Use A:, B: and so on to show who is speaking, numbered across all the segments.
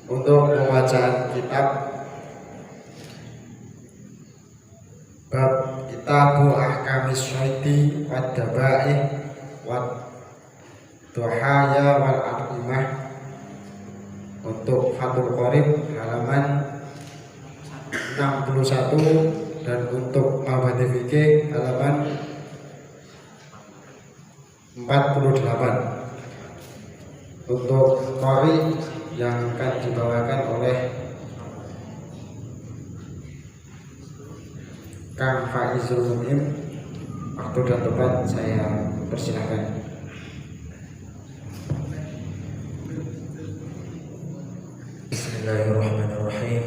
A: Untuk pembacaan kitab bab Kitabu Ahkamis Syaiti wad Dabaih wad Duhaya wal Aqimah untuk Fathul Qorib halaman 61 dan untuk Mabadi Fikih halaman 48. Untuk qari yang akan dibawakan oleh Kang Faizul Munim, waktu dan tempat saya persilahkan.
B: Bismillahirrahmanirrahim.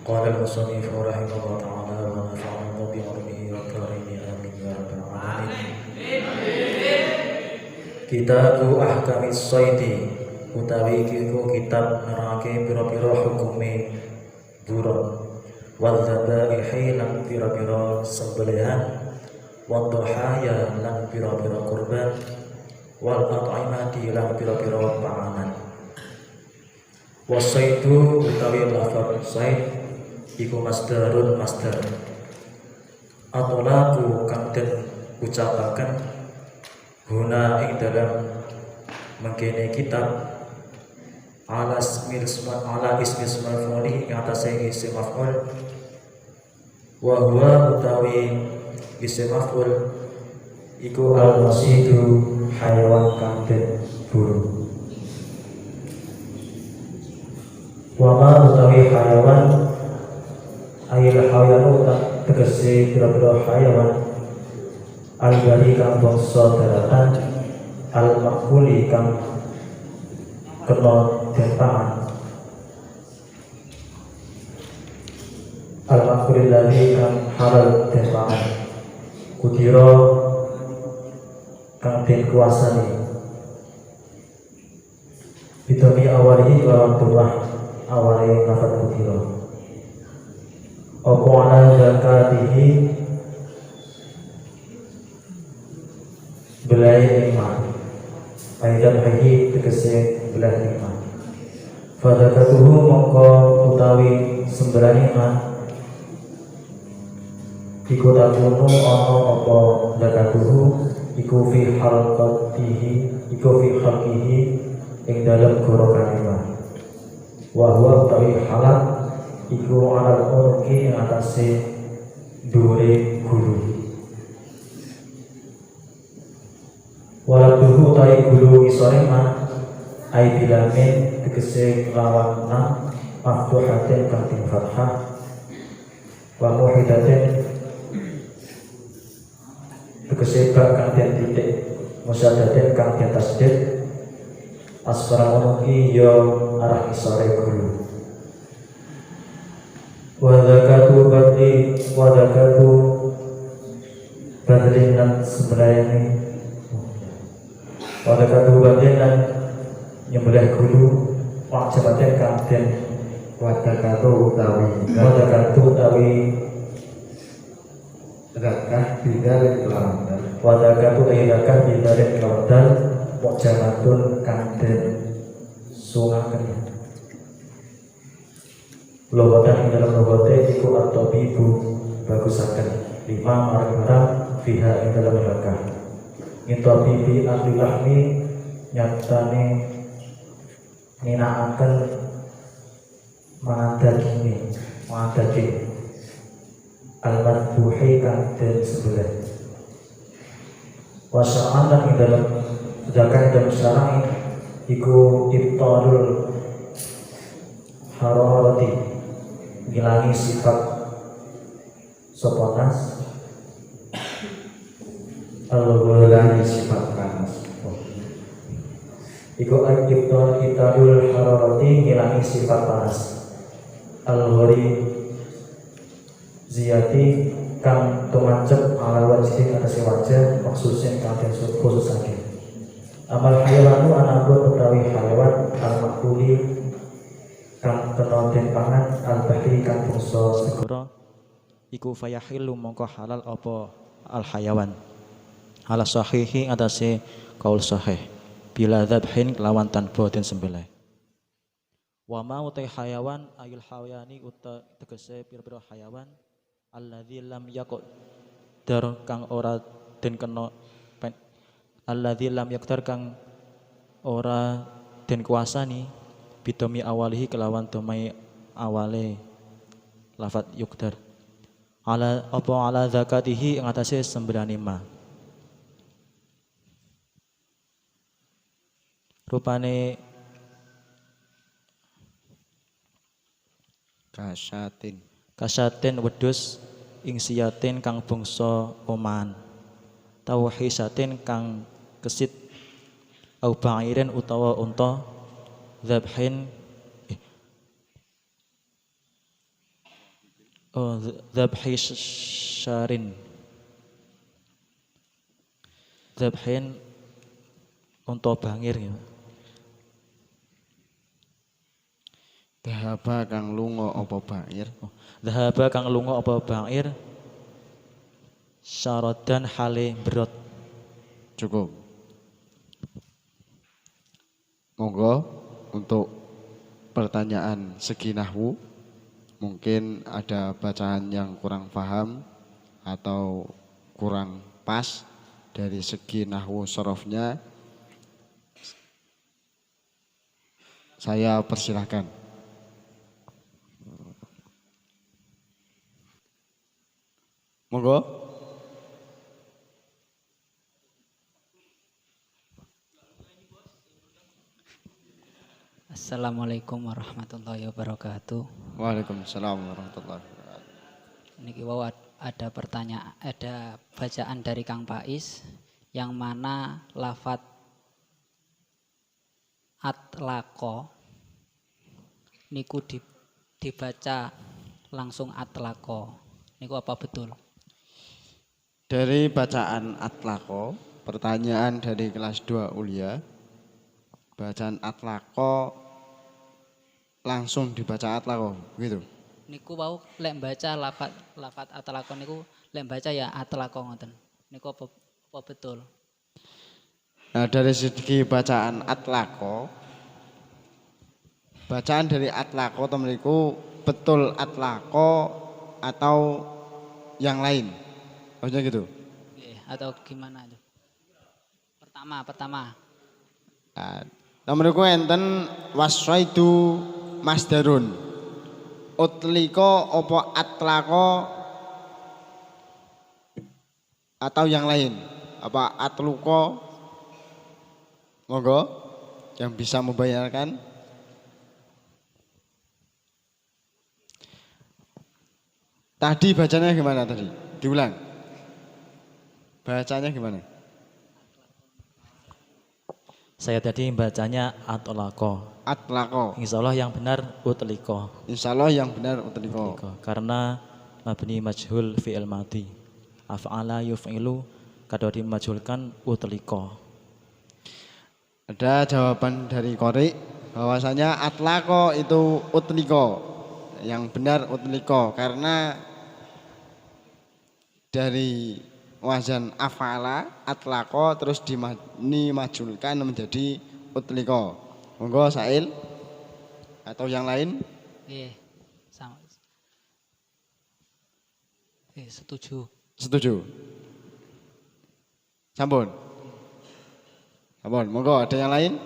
B: Qala al-musannif rahimahullah ta'ala wa nafa'ana bi 'ilmihi wa karimihi amin ya rabbal alamin. Kitabu Ahkamis Syaiti utawi iku kitab nerangake pira-pira hukume buron wal dzabaihi lan pira-pira sembelihan wal duhaya lan pira-pira kurban wal at'imati lan pira-pira panganan. Wasaitu utawi lafaz said iku masdarun masdar atolaku kang den ucapaken guna ing dalam mengkene kitab ala ismi maf'uli ing atase isim maf'ul wa huwa utawi isim maf'ul iku al-wasidu hayawan kang den buru. Wama utawi hayawan ayil hayawanu tegese pira-pira hayawan al-bari kang bangsa daratan al-makuli kang kena den pangan al-makuli lali kang halal den pangan kudira kang den kuasani bidami awali lawan turah awale lafaz kudira apa ana zakatihi belai lima ayat haji tegese belah lima fadakatuhu mongko utawi sembarang lima iku takunu ana apa zakatuhu iku fi halqatihi ing dalam gorokan lima wa huwa utawi halal iku alal unuki ing atase dhuwure gulu waladuhu utawi gulu isore man ai bilamin tegese lawan na maftuhatin kang tin fathah wa muhidatin tegese bak kang tin titik musyaddatin kang tin tasdid asfara unuki ya arah isore gulu wadakatu badlinan sebelayani wadakatu badlinan nyembelih gulu wajabatin kanten wadakatu utawi zakah bidarin kelamdan wadakatu zakah bidarin kelamdan wajabatun kanten sungaken lobatan ing dalam lobote iku at-tabibu bagusaken lima marang fiha ing dalam zakah ngitabibi al-lahmi nyatane ninakaken mangan daging al-madbuhi kang den sebelah wasa'an lan ing dalam zakah dalam syar'i iku ibtalul hararati ngilangi sifat sopanas al-ghulangi sifat panas iku ibtal italul hararati ngilangi sifat panas al-ghari ziyati kang tumancep ala wajhi atas wajah maksusin kang den khususake amal hayawanu anapun utawi hayawan al-makuli kang kena den pangan al-bahri kang bangsa segara iku fayahilu mongko halal apa al-hayawan ala sahihi atase kaul sahih bila dzabhin lawan tanpa den sembelih Wa ma utai hayawan ayul hawayani uta tegese pira-pira hayawan alladzi lam yaqdar kang ora den kena alladzi lam yaqdar kang ora den kuasani bidomi awalihi kelawan domai awale lafat yukdar ala zakatihi ing atase sembrani ma rupane kasatin wedhus ing siyatin kang bangsa oman tauhisatin kang kesit au ba'irin utawa unta dzabhin dzabhi syarin dzabhin unta bangir ya.
C: Dhahaba kang lunga apa bangir?
B: Dhahaba kang lunga apa bangir syaradan hale berot.
C: Cukup. Monggo untuk pertanyaan segi nahwu, mungkin ada bacaan yang kurang paham atau kurang pas dari segi nahwu sorofnya, saya persilahkan. Monggo.
D: Assalamualaikum warahmatullahi wabarakatuh.
C: Waalaikumsalam warahmatullahi wabarakatuh.
D: Niki wau ada pertanyaan, ada bacaan dari Kang Pais yang mana lafat atlaqo niku dibaca langsung atlaqo. Niku apa betul?
C: Dari bacaan atlaqo, pertanyaan dari kelas 2 Ulia. Bacaan atlaqo langsung dibaca atlaqo, begitu.
D: Niku wau lek baca lafat atlaqo niku lek baca ya atlaqo ngoten. Niku apa betul?
C: Nah, dari segi bacaan atlaqo, bacaan dari atlaqo teman-temanku betul atlaqo atau yang lain, maksudnya gitu.
D: Atau gimana itu? Pertama.
C: Nah, teman-temanku enten waswaidu masdarun, utliko opo atlaqo atau yang lain, apa atluko? Monggo yang bisa membayarkan. Tadi bacanya gimana tadi? Diulang. Bacanya gimana?
B: Saya tadi bacanya atlaqo.
C: Atlaqo.
B: Insyaallah yang benar utliko.
C: Insyaallah yang benar utliko.
B: Karena mabni majhul fi'il madhi. Af'ala yuf'ilu kadang dimajhulkan utliko.
C: Ada jawaban dari Qori bahwasanya atlaqo itu utliko. Yang benar utliko karena dari wazan af'ala atlaqo terus dimajulkan menjadi utliko. Monggo Sail atau yang lain?
D: Sama. Setuju.
C: Setuju. Sampun. Sampun. Monggo ada yang lain?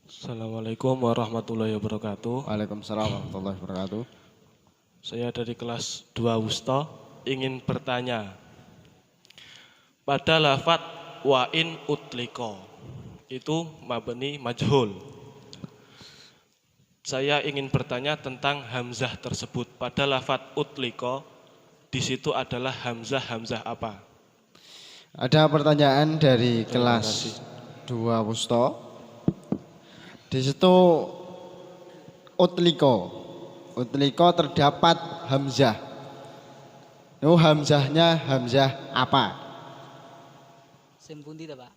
E: Assalamualaikum warahmatullahi wabarakatuh.
C: Waalaikumsalam warahmatullahi wabarakatuh.
E: Saya dari kelas 2 Wusta ingin bertanya. Pada lafat wa in utliko itu mabni majhul. Saya ingin bertanya tentang hamzah tersebut. Pada lafat utliko di situ adalah hamzah apa?
C: Ada pertanyaan dari kelas 2 Wusta. Di situ utliko terdapat hamzah. Itu hamzahnya hamzah apa?
D: Sempundi ta, Pak?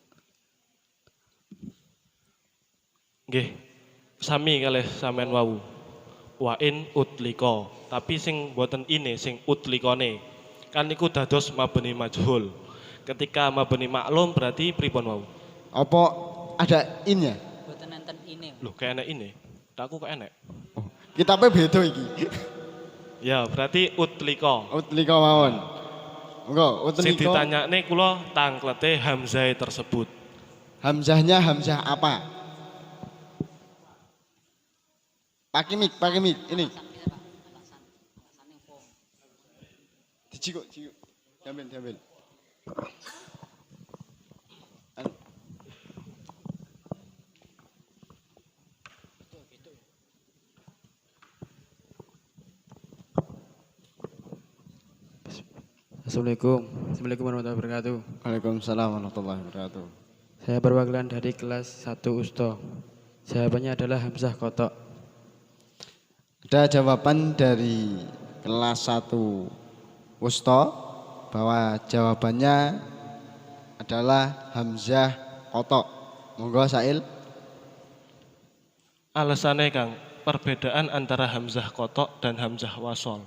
E: Nggih. Sami kalih sampean wau. Wa in utliko. Tapi sing mboten ini sing utlikone. Kan niku dados mabni majhul. Ketika mabni maklum berarti pripun wau?
C: Apa ada innya?
D: Boten enten
E: Loh, kayak enek ini. Tak aku kayak enek.
C: Oh, kitabnya beda iki.
E: Ya, berarti utliko.
C: Utlika mawon. Monggo,
E: Sing
C: utlika.
E: ditanyane kula tangklete hamzah tersebut.
C: Hamzahnya hamzah apa? Pakai mic ini. Dicikuk. Diambil. Anu.
F: Assalamualaikum warahmatullahi wabarakatuh.
C: Waalaikumsalam warahmatullahi wabarakatuh.
F: Saya perwakilan dari kelas 1 Usto. Jawabannya adalah hamzah kotok.
C: Ada jawaban dari kelas 1 Wusto bahwa jawabannya adalah hamzah kotok. Monggo Sail.
E: Alasannya Kang, perbedaan antara hamzah kotok dan hamzah wasol.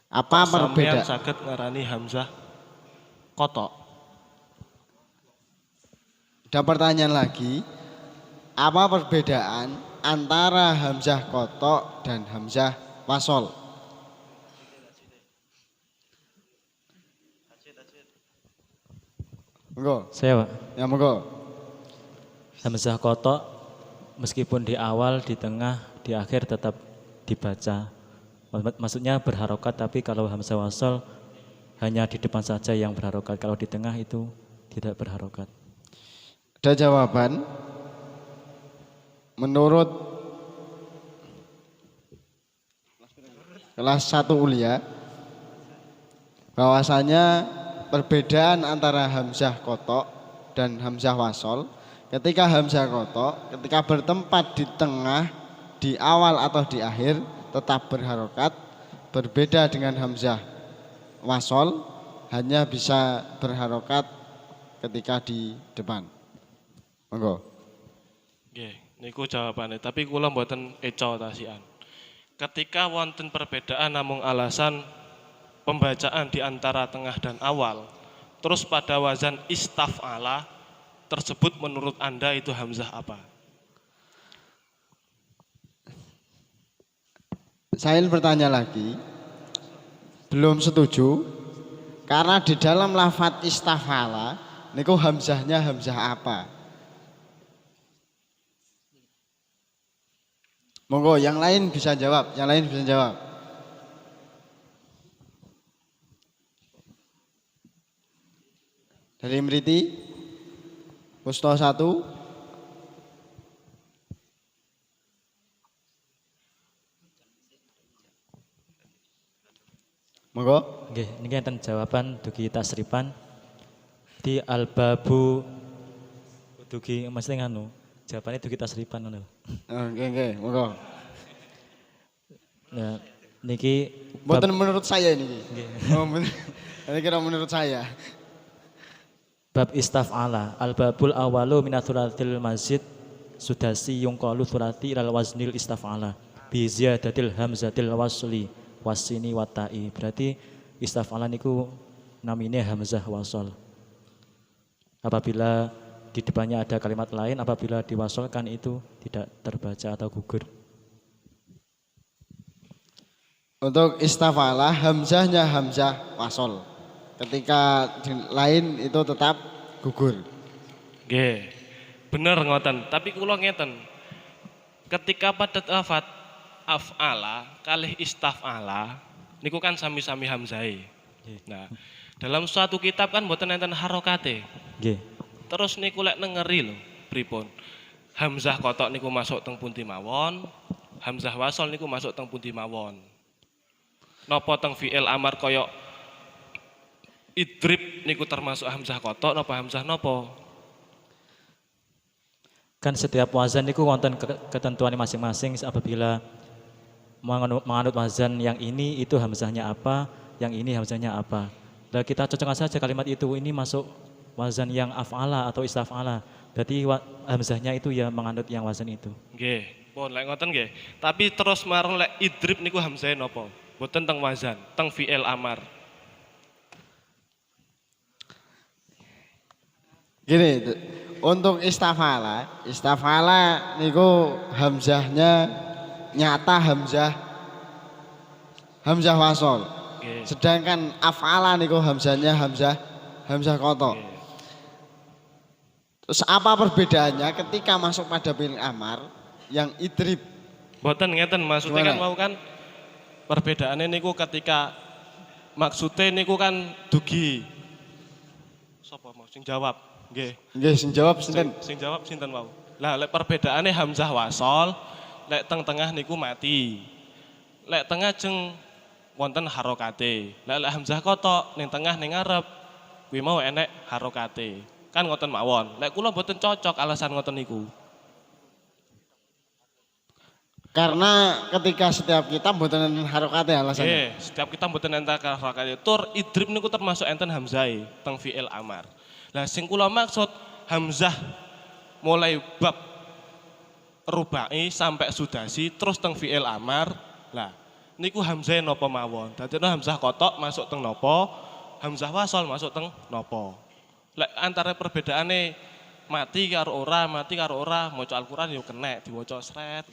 C: Apa
E: Sampeyan
C: perbedaan?
E: saged ngarani hamzah kotok.
C: Ada pertanyaan lagi. Apa perbedaan antara hamzah kotok dan hamzah wasol? Monggo.
B: Saya Pak.
C: Ya monggo.
B: Hamzah kotok meskipun di awal, di tengah, di akhir tetap dibaca. Maksudnya berharokat, tapi kalau hamzah wasol hanya di depan saja yang berharokat. Kalau di tengah itu tidak berharokat.
C: Ada jawaban menurut kelas 1 Ulia bahwasanya perbedaan antara hamzah kotok dan hamzah wasol, ketika hamzah kotok ketika bertempat di tengah, di awal atau di akhir tetap berharokat, berbeda dengan hamzah wasol hanya bisa berharokat ketika di depan. Monggo.
E: Nggih, niku jawabannya. Tapi kula mboten eco tasian. Ketika wonten perbedaan namung alasan pembacaan di antara tengah dan awal, terus pada wazan istaf'ala tersebut menurut Anda itu hamzah apa?
C: Saya bertanya lagi, belum setuju karena di dalam lafadz istafala niku hamzahnya hamzah apa? Monggo yang lain bisa jawab, Dari Mriti, Pusto 1. Monggo.
B: Nggih, niki enten jawaban dugi tasripan di albabu dugi mesti nganu. Jawabannya dugi tasripan ngono.
C: Nggih, monggo.
B: Nah, niki
C: Mboten menurut saya ini.
B: Nggih.
C: Oh, ini kira menurut saya.
B: Bab istaf'ala al-babul awalu minaturatil masjid sudasi yungqalu surati ilal waznil istaf'ala bi ziyadatil hamzatil wasli wasini watai. Berarti istaf'ala niku namine hamzah wasol. Apabila di depannya ada kalimat lain, apabila diwasolkan itu tidak terbaca atau gugur.
C: Untuk istafala hamzahnya hamzah wasol. Ketika di lain itu tetap gugur.
E: Nggih. Bener ngoten, tapi kula ngeten. Ketika pada lafat af'ala kalih istaf'ala niku kan sami-sami hamzahe. Nah, dalam suatu kitab kan mboten enten harokate.
B: Nggih.
E: Terus niku lek nengeri lho, pripun? Hamzah kotok niku masuk teng pundi mawon, hamzah wasol niku masuk teng pundi mawon. Napa teng fi'il amar kaya idrib niku termasuk hamzah kotok napa hamzah napa?
B: Kan setiap wazan niku wonten ketentuan masing-masing. Apabila menganut wazan yang ini itu hamzahnya apa, yang ini hamzahnya apa. Nah, kita cocokkan saja kalimat itu, ini masuk wazan yang af'ala atau istaf'ala. Berarti hamzahnya itu ya menganut yang wazan itu.
E: Nggih, pun lek ngoten nggih. Tapi terus marang lek idrib niku hamzahe napa? Mboten teng wazan, teng fi'il amar.
C: Gini, Untuk istafala niku hamzahnya nyata hamzah wasol.
E: Nggih.
C: Sedangkan afala niku hamzahnya hamzah kotok.
E: Nggih.
C: Terus apa perbedaannya ketika masuk pada fi'il amar yang idrib?
E: Mboten ngeten maksudnya kan
C: Gimana?
E: mau kan perbedaannya niku ketika maksudnya niku kan dugi. Sapa mau sing jawab? Nggih.
C: Nggih, sing jawab sinten?
E: Sing jawab sinten wau? Lah lek perbedaannya hamzah wasol, lek tengah niku mati. Lek tengah jeng wonten harokate. Lek hamzah kotok ning tengah ning ngarep kuwi mau enek harokate. Kan ngoten mawon. Lek kula mboten cocok alasan ngoten niku.
C: Karena ketika setiap kita mboten harokate alasannya.
E: Nggih, setiap kita mboten enten harokate. Tur idrib niku termasuk enten hamzah teng fi'il amar. Lah sing kula maksud hamzah mulai bab rubai sampai sudasi terus teng fi'il amar. Lah niku hamzah napa mawon. Dadine hamzah kotok masuk teng napa, hamzah wasol masuk teng napa. Lek antara perbedaane mati karo ora, maca Al-Qur'an yo kenek diwaca sret.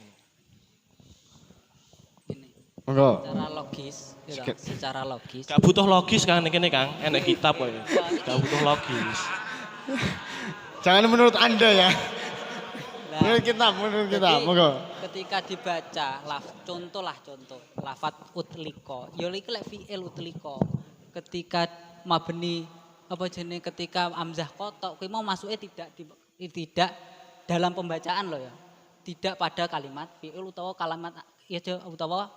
D: Ini
C: Monggo.
D: secara logis.
E: Gak butuh logis Kang kene Kang, enek kitab kok ya. Gak butuh logis.
C: Jangan menurut Anda ya.
D: Nah,
C: Menurut kita,
D: jadi,
C: monggo.
D: ketika dibaca contoh lafat utliko ya iki lek fi'il utliko ketika mabni apa jenenge ketika hamzah kotok kuwi mau masuke tidak dalam pembacaan loh ya, tidak pada kalimat fi'il utawa kalimat ya utawa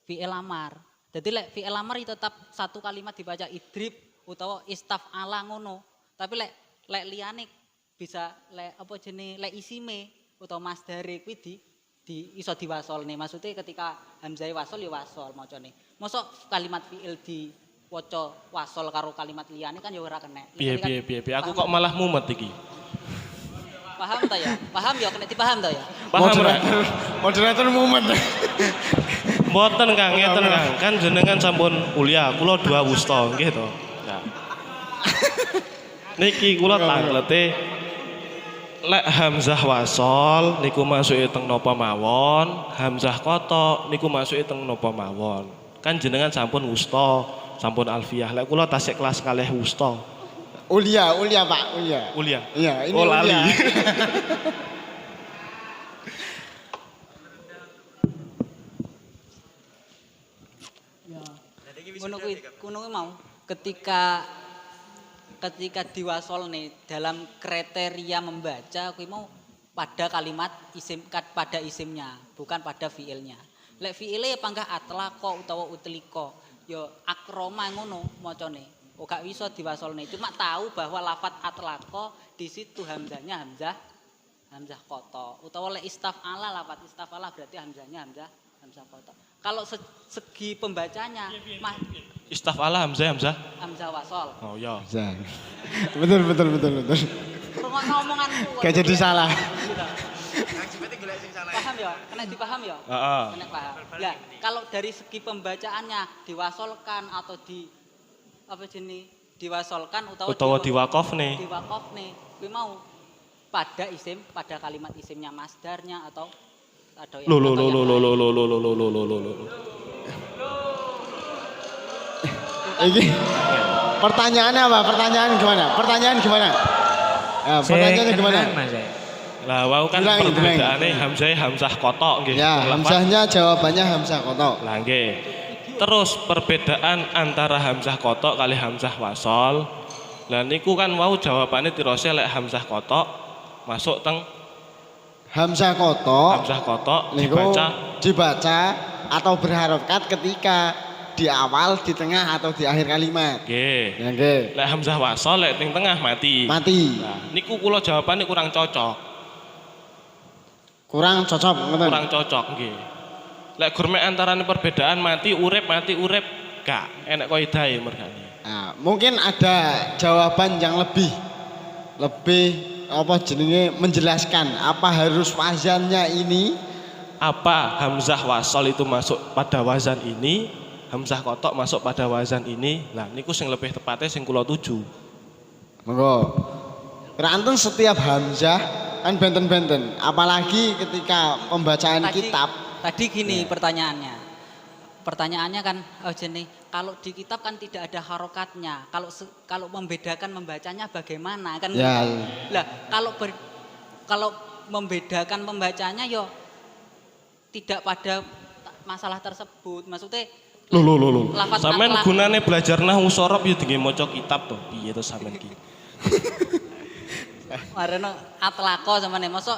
D: fi'il amar. Jadi lek fi'il amar tetap satu kalimat dibaca idrib utawa istaf'ala ngono, tapi lek liyane bisa lek apa jenenge lek isime utawa masdare kuwi di iso diwasolne. Maksudnya ketika hamzah wasol ya wasol macane. Mosok kalimat fi'il diwaca wasol karo kalimat liyane kan ya ora kena.
E: Piye. Aku kok malah mumet iki.
D: Paham ta ya? Paham ya kena dipaham ta ya?
E: Paham ora?
C: Moderator mumet.
E: Mboten Kang, ngeten Kang. Kan jenengan sampun kuliah, kula 2 wusta nggih to. Nah. Niki kula tanglete lek hamzah wasol niku masuke teng napa mawon, hamzah kotok niku masuke teng napa mawon. Kan jenengan sampun wusta, sampun alfiyah. Lek kula tasik kelas kalih wusta.
C: Ulia Pak, ulia.
E: Kuliah.
C: Iya, ini
E: Oh, lali.
C: ulia.
D: Ngono kuwi mau ketika diwasolne dalam kriteria membaca kuwi mau pada kalimat isim pada isimnya, bukan pada fiilnya. Lek fiile ya panggah atlaqa utawa utliko, ya akroma ngono macane. Oh gak bisa diwasolne. Cuma tahu bahwa lafat atlaqa di situ hamzahnya hamzah koto. Utawa lek istaf'ala lafat istaf'ala berarti hamzahnya hamzah koto. Kalau segi pembacanya
E: Istaf'ala hamzah.
D: hamzah wasol.
E: Oh iya.
C: Betul.
D: Rungokno omonganku.
C: Gak jadi salah.
D: Paham ya? Kena dipaham ya?
E: Heeh.
D: Kena paham. Lah, kalau dari segi pembacaannya diwasolkan atau diwasolkan
E: Utawa diwaqafne.
D: Diwaqafne. Kuwi mau pada kalimat isimnya masdarnya atau yang
C: Iki pertanyaannya apa? Pertanyaan gimana? Ya, pertanyaannya gimana?
E: Lah wau kan
C: Dilangi.
E: perbedaane hamzah kotok nggih.
C: Ya, hamzahnya jawabannya hamzah kotok.
E: Lah nggih. Terus perbedaan antara hamzah kotok kali hamzah wasol. Lah niku kan wau jawabane tirose lek hamzah kotok masuk teng
C: Hamzah kotok niku dibaca atau berharokat ketika di awal, di tengah atau di akhir kalimat.
E: nggih.
C: Ya nggih.
E: Lek hamzah wasol lek teng tengah mati.
C: Mati.
E: Nah, niku kula jawabane kurang cocok.
C: Kurang cocok ngoten.
E: Kurang cocok nggih. Lek gurme antarane perbedaan mati urip gak enek kaidahe mergane.
C: Nah, mungkin ada jawaban yang lebih apa jenenge menjelaskan apa harus wazannya ini,
E: apa hamzah wasol itu masuk pada wazan ini, hamzah kotok masuk pada wazan ini. Lah niku sing lebih tepatnya sing kula tuju.
C: monggo. Keranten setiap hamzah kan benten-benten, apalagi ketika pembacaan kitab.
D: Tadi gini pertanyaannya. Pertanyaannya kan jenis kalau di kitab kan tidak ada harokatnya. Kalau membedakan membacanya bagaimana kan?
C: Ya.
D: Lah kalau membedakan pembacanya yo tidak pada masalah tersebut. Maksudnya
E: Lho.
D: lafaz
E: Sampeyan
D: atlak-
E: gunane belajar nahwu sorof ya tinggi maca kitab to. Piye to sampean ki?
D: Mareno atlako sampeyan mosok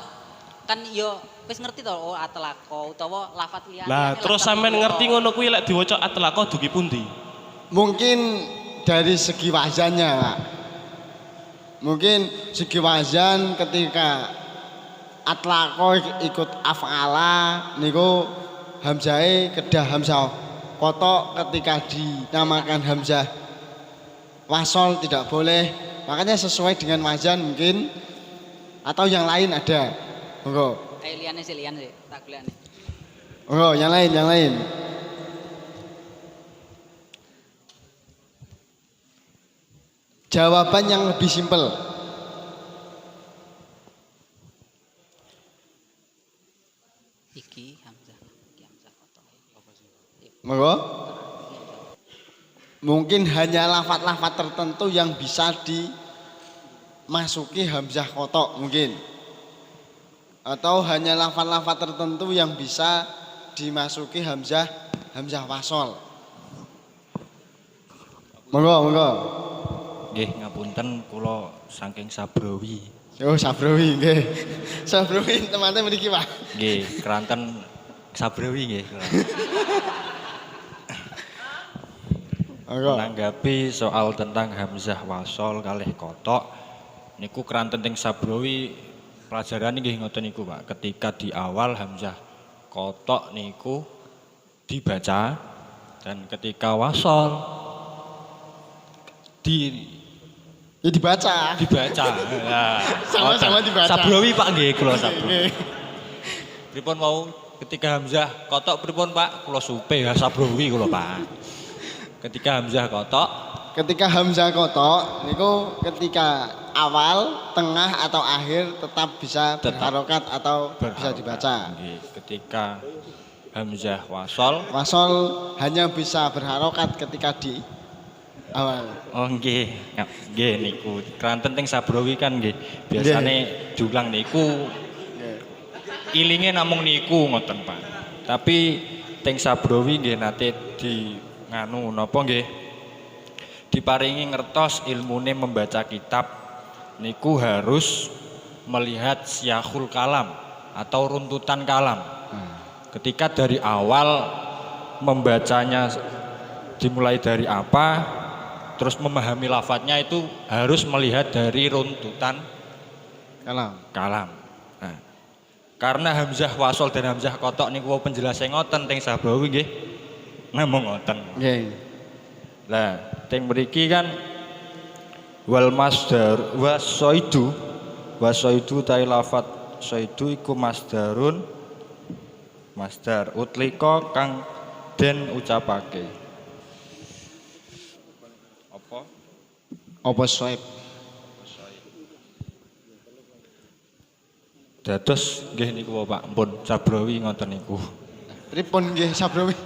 D: kan yo wis ngerti to oh atlako utawa lafaz liyane.
E: Lah terus sampean ngerti ngono kuwi lek diwaca atlaqah dugi pundi?
C: Mungkin dari segi wazannya, Pak. Mungkin segi wazan ketika atlaqo ikut af'ala niku hamzahe kedah hamzah kotok, ketika dinamakan hamzah wasol tidak boleh. Makanya sesuai dengan wazan mungkin atau yang lain ada. Monggo.
D: Liyane sih tak golekane.
C: Monggo yang lain. Jawaban yang lebih simpel.
D: Iki hamzah kotok.
C: Monggo. Mungkin hanya lafat-lafat tertentu yang bisa dimasuki hamzah kotok mungkin. Atau hanya lafat-lafat tertentu yang bisa dimasuki hamzah wasol. Monggo.
G: Nggih, ngapunten kula saking Sabrowi.
C: Oh, Sabrowi nggih. Sabrowi teman-teman mriki, Pak.
G: Nggih, keranten Sabrowi nggih.
C: Monggo.
G: Menanggapi soal tentang hamzah wasol kalih kotok niku keranten teng Sabrowi pelajaran nggih ngoten niku, Pak. Ketika di awal hamzah kotok niku dibaca dan ketika wasol
C: dibaca.
G: Nah,
C: Sama-sama dibaca.
G: Sabrowi Pak nggih kula Sabrowi. Pripun mau ketika hamzah kotok pripun Pak? Kula supe ya Sabrowi kula Pak. Ketika hamzah kotok,
C: Ketika hamzah kotok niku ketika awal, tengah atau akhir tetap bisa berharokat atau bisa dibaca.
G: nggih. Ketika hamzah wasol,
C: Wasol hanya bisa berharokat ketika di awal.
G: oh nggih, nggih niku keranten teng Sabrowi kan nggih. Biasane diulang niku ilinge namung niku ngoten Pak. Tapi teng Sabrowi nggih nate di nganu napa nggih diparingi ngertos ilmune membaca kitab niku harus melihat siyahul kalam atau runtutan kalam. Ketika dari awal membacanya dimulai dari apa, terus memahami lafadznya itu harus melihat dari runtutan kalam. Nah, karena hamzah wasol dan hamzah kotok niku penjelasan ngoten teng Sabrowi nggih. Namung ngoten.
C: Nggih.
G: Lah, teng mriki kan wal masdar wasoidu tai lafat soidu iku masdar utlika kang den ucapake.
C: Apa soib?
G: Dados nggih niku Pak, ampun Sabrowi ngoten niku.
C: Pripun nggih Sabrowi?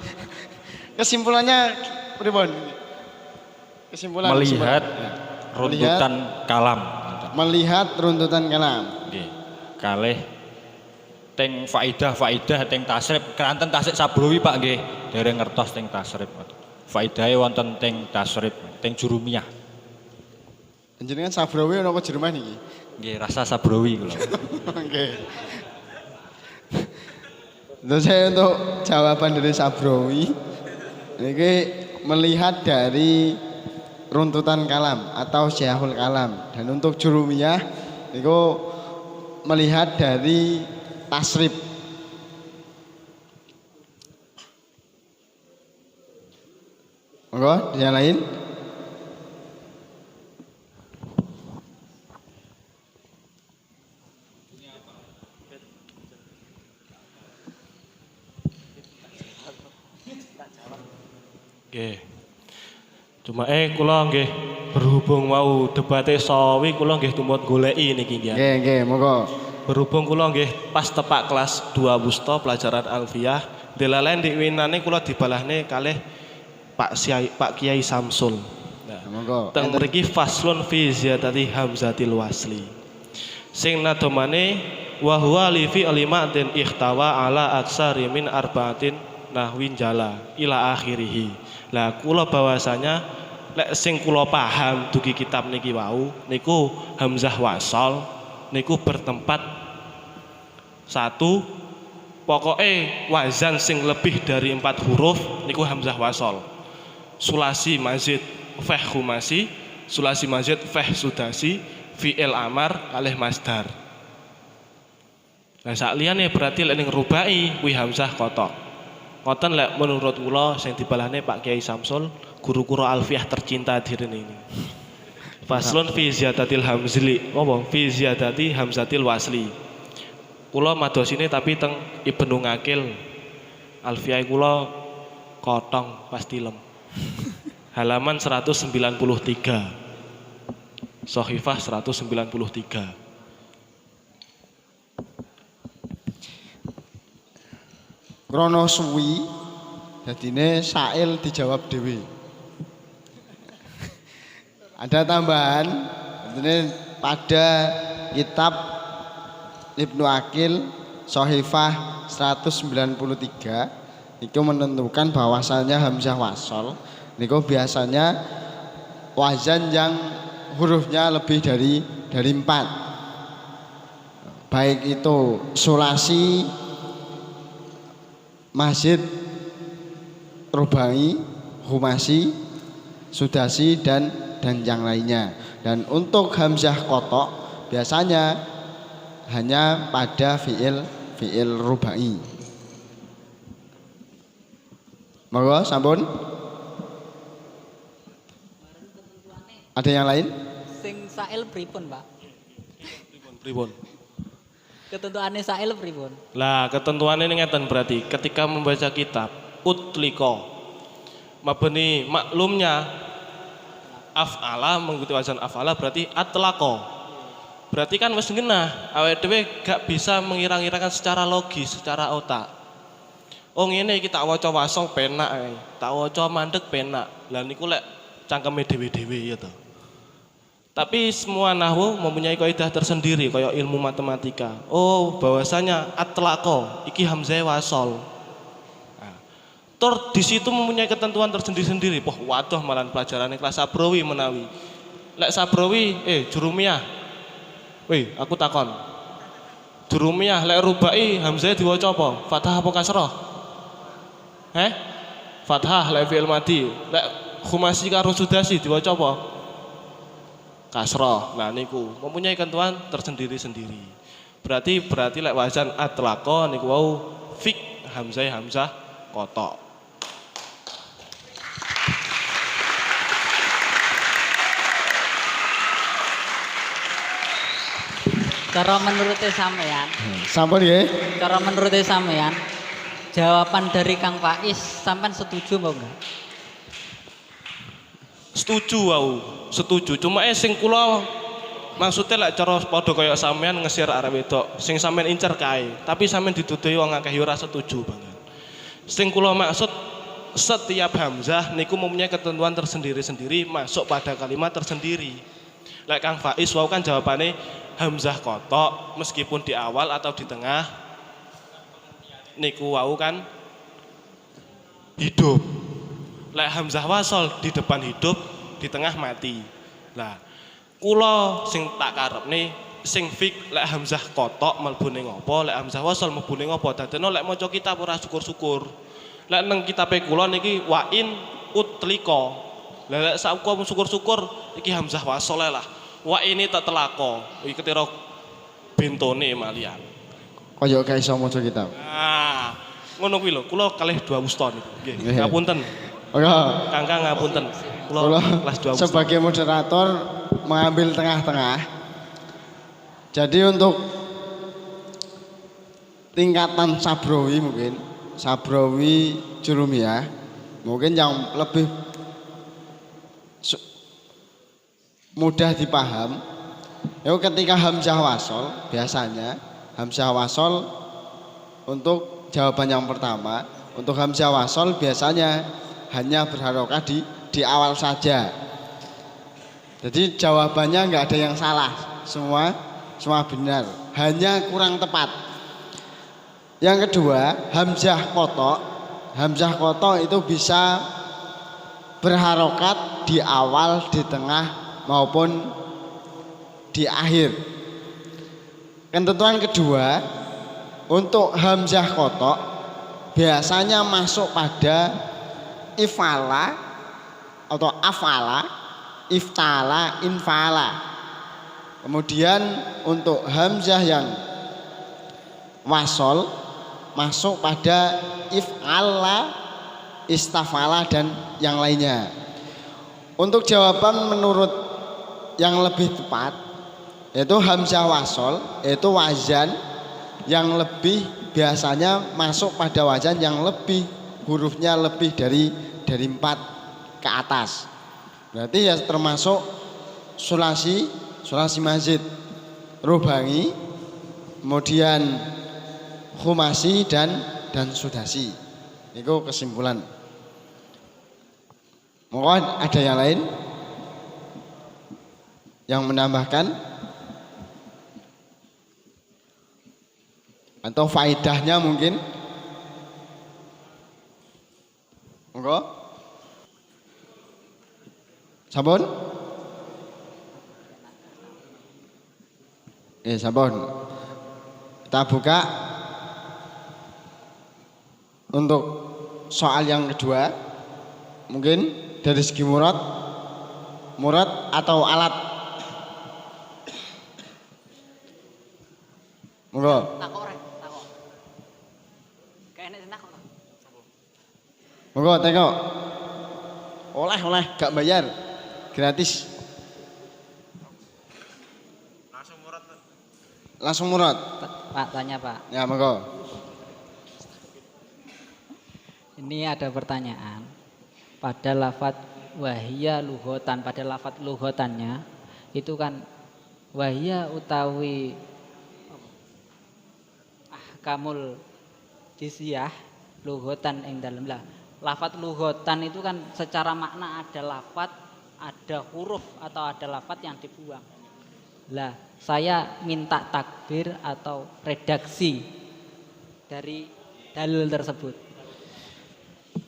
C: Kesimpulannya pripun?
G: Melihat runtutan kalam.
C: Melihat runtutan kalam.
G: Nggih. Kalih teng faidah teng tasrif keranten tasrif Sabrowi Pak nggih dereng ngertos teng tasrif. Faidahe wonten teng tasrif teng jurumiyah.
C: Jenengan Sabrowi napa Jerman niki?
G: Nggih rasa Sabrowi kula.
C: Oke. Terus saya untuk jawaban dari Sabrowi ini melihat dari runtutan kalam atau syahul kalam, dan untuk jurumiyah itu melihat dari tasrif. Monggo yang lain.
E: Oke. Cuma kula nggih berhubung mau debate sawi kula nggih tumut goleki niki nggih.
C: Nggih, monggo.
E: Berhubung kula nggih pas tepak kelas 2 Wusta pelajaran alfiyah, delalen dik winane kula dibalahne kalih Pak Kiai Samsul. Nah,
C: Monggo.
E: teng mriki faslun fi ziyadati hamzatil wasli. Sing nadomane wa huwa li fi alimatin ikhtawa ala aksari min arbaatin nahwin jala ila akhirih. Lah kula bahwasanya lek sing kula paham dugi kitab niki wau niku hamzah wasal niku bertempat satu pokoknya wazan sing lebih dari 4 huruf niku hamzah wasal. Sulasi mazid feh khumasi, sulasi mazid feh sudasi, fi'il amar kalih masdar. Nah sak liyane berarti lek ning rubai kuwi hamzah kotok. Ngoten lek menurut kula sing dibalahne Pak Kiai Samsul, guru-guru alfiyah tercinta direne ini. Faslun fi ziyadatil hamzli, apa? Fi ziyadati hamzatil wasli. Kula madosine tapi teng Ibnu Ngakil. Alfiyah kula kotong pas tilem. Halaman 193. Sohifah 193.
C: Krono suwi dadine Sail dijawab dhewe. Ada tambahan ini pada kitab Ibnu Akil Sohifah 193 itu menentukan bahwasannya hamzah wasol niku biasanya wazan yang hurufnya lebih dari 4. Baik itu sulasi, masjid, rubai, humasi, sudasi dan yang lainnya. Dan untuk hamzah kotok biasanya hanya pada fiil rubai. Monggo sampun. Ada yang lain?
D: Sing Sail pripun, Pak?
E: Pripun?
D: Ketentuane Sail pripun?
E: Lah ketentuannya ini ngeten berarti ketika membaca kitab utliko mabni maklumnya af'ala mengikuti wazan af'ala berarti atlaqo. Berarti kan wis genah awake dhewe gak bisa mengira-ngirakan secara logis, secara otak. Oh ngene iki tak waca wasong penak ae. Tak waca mandeg penak. Lah niku lek cangkeme dhewe-dhewe ya to. Tapi semua nahwu mempunyai kaidah tersendiri kayak ilmu matematika. Oh, bahwasanya atlaqo iki hamzah wasol. Nah, tur di situ mempunyai ketentuan tersendiri-sendiri. Wah, waduh malah pelajaran kelas sabrawi menawi. Lek sabrawi jurumiyah. Wih, aku takon. Jurumiyah lek rubai hamzah diwaca apa? Fathah apa kasrah? Fathah lek fi'il madhi. Lek khumasi karo sudasi diwaca apa? Kasroh. Nah niku mempunyai ketentuan tersendiri-sendiri. Berarti lek wazan atlaqo niku wau fik hamzah kotok.
D: Cara menurutnya sampean,
C: Sampun nggih.
D: cara menurutnya sampean, jawaban dari Kang Faiz sampean setuju apa enggak?
E: Setuju wau, setuju. Cuma sing kula maksudnya lek cara padha kaya sampean ngesir arek wedok, sing sampean incer kae, tapi sampean dituduhi wong akeh ora setuju banget. Sing kula maksud setiap hamzah niku mempunyai ketentuan tersendiri-sendiri masuk pada kalimat tersendiri. Lek Kang Faiz wau kan jawabane hamzah kotok meskipun di awal atau di tengah niku wau kan hidup. Lek hamzah wasol di depan hidup, di tengah mati. Lah, kula sing tak karepne sing fik lek hamzah kotok mlebu ning apa, lek hamzah wasol mlebu ning apa. Dadene lek maca kitab ora syukur-syukur. Lek nang kitabe kula niki wa in utliko. Lah lek sak syukur-syukur iki hamzah wasol lah. Wa ini tak telako. Iki ketira bentone malian.
C: Kaya gak iso maca kitab.
E: Nah, ngono kuwi lho, kula kalih 2 wusta niku. Nggih, ngapunten. Kangkang ngapunten. Kula kelas 2 wusta.
C: Sebagai moderator mengambil tengah-tengah. Jadi untuk tingkatan sabrawi mungkin, sabrawi jurumiyah, mungkin yang lebih mudah dipaham. Itu ketika hamzah wasol, biasanya hamzah wasol untuk jawaban yang pertama, untuk hamzah wasol biasanya hanya berharokat di awal saja. Jadi jawabannya nggak ada yang salah, semua benar, hanya kurang tepat. Yang kedua, hamzah kotok itu bisa berharokat di awal, di tengah maupun di akhir. Ketentuan kedua, untuk hamzah kotok biasanya masuk pada ifala atau afala, iftala, infala. Kemudian untuk hamzah yang wasol masuk pada if'ala, istafala dan yang lainnya. Untuk jawaban menurut yang lebih tepat yaitu hamzah wasol, yaitu wazan yang lebih biasanya masuk pada wazan yang lebih, hurufnya lebih dari 4 ke atas. Berarti ya termasuk sulasi mazid, rubangi, kemudian khumasi dan sudasi. Itu kesimpulan. Mohon ada yang lain yang menambahkan atau faedahnya mungkin? Monggo. Sampun? Sampun. Kita buka untuk soal yang kedua. Mungkin dari segi murad atau alat. Monggo.
D: Takok. Kayaknya enak kok.
C: Monggo tengok. Oleh gak bayar. Gratis. Langsung murad.
D: Pak, tanya Pak.
C: Ya, monggo.
D: Ini ada pertanyaan. Pada lafadz wahia luhotan, pada lafadz luhotannya itu kan wahia utawi ahkamul jizyah luhotan ing dalem lah. Lafadz luhotan itu kan secara makna ada lafadz, ada huruf atau ada lafadz yang dibuang. Lah, saya minta takbir atau redaksi dari dalil tersebut.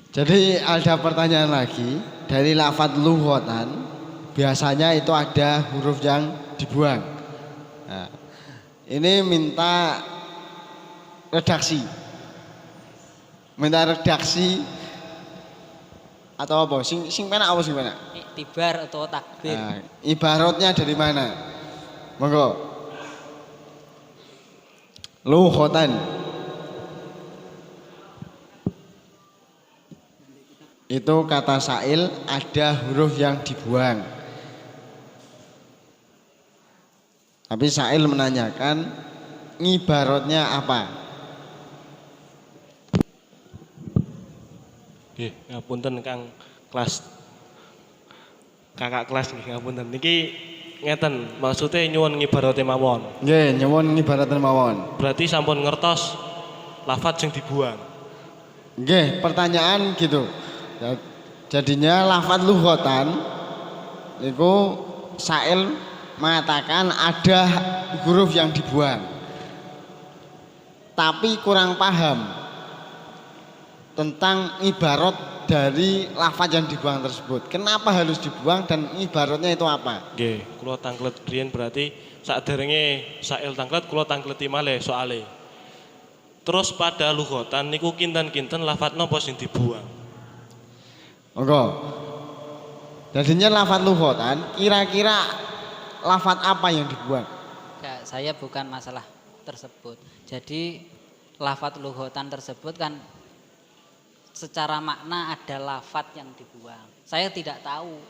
C: Jadi ada pertanyaan lagi, dari lafadz lughatan biasanya itu ada huruf yang dibuang. Nah, ini minta redaksi. Minta redaksi atau apa? Sing penak apa sing penak?
D: Iktibar atau takbir.
C: Nah, ibaratnya dari mana? Monggo. Lughatan. Itu kata sa'il ada huruf yang dibuang. Tapi sa'il menanyakan ibaratnya apa?
E: Nggih, ngapunten Kang kelas. Kakak kelas nggih ngapunten. Niki ngeten, maksudnya nyuwun ngibarate mawon.
C: Nggih, nyuwun ibaratnya mawon.
E: Berarti sampun ngertos lafadz sing dibuang.
C: Nggih, pertanyaan gitu. Jadinya lafadz lughatan itu sa'il mengatakan ada huruf yang dibuang. Tapi kurang paham tentang ibarat dari lafadz yang dibuang tersebut. Kenapa harus dibuang dan ibaratnya itu apa?
E: Nggih, kula tanglet riyen berarti saderenge sa'il tanglet kula tangkleti malih soale. Terus pada lughatan niku kinten-kinten lafadz napa sing dibuang?
C: Monggo. Jadinya lafadz lughatan kira-kira lafadz apa yang dibuang?
D: Ya, saya bukan masalah tersebut. Jadi lafadz lughatan tersebut kan secara makna ada lafadz yang dibuang. Saya tidak tahu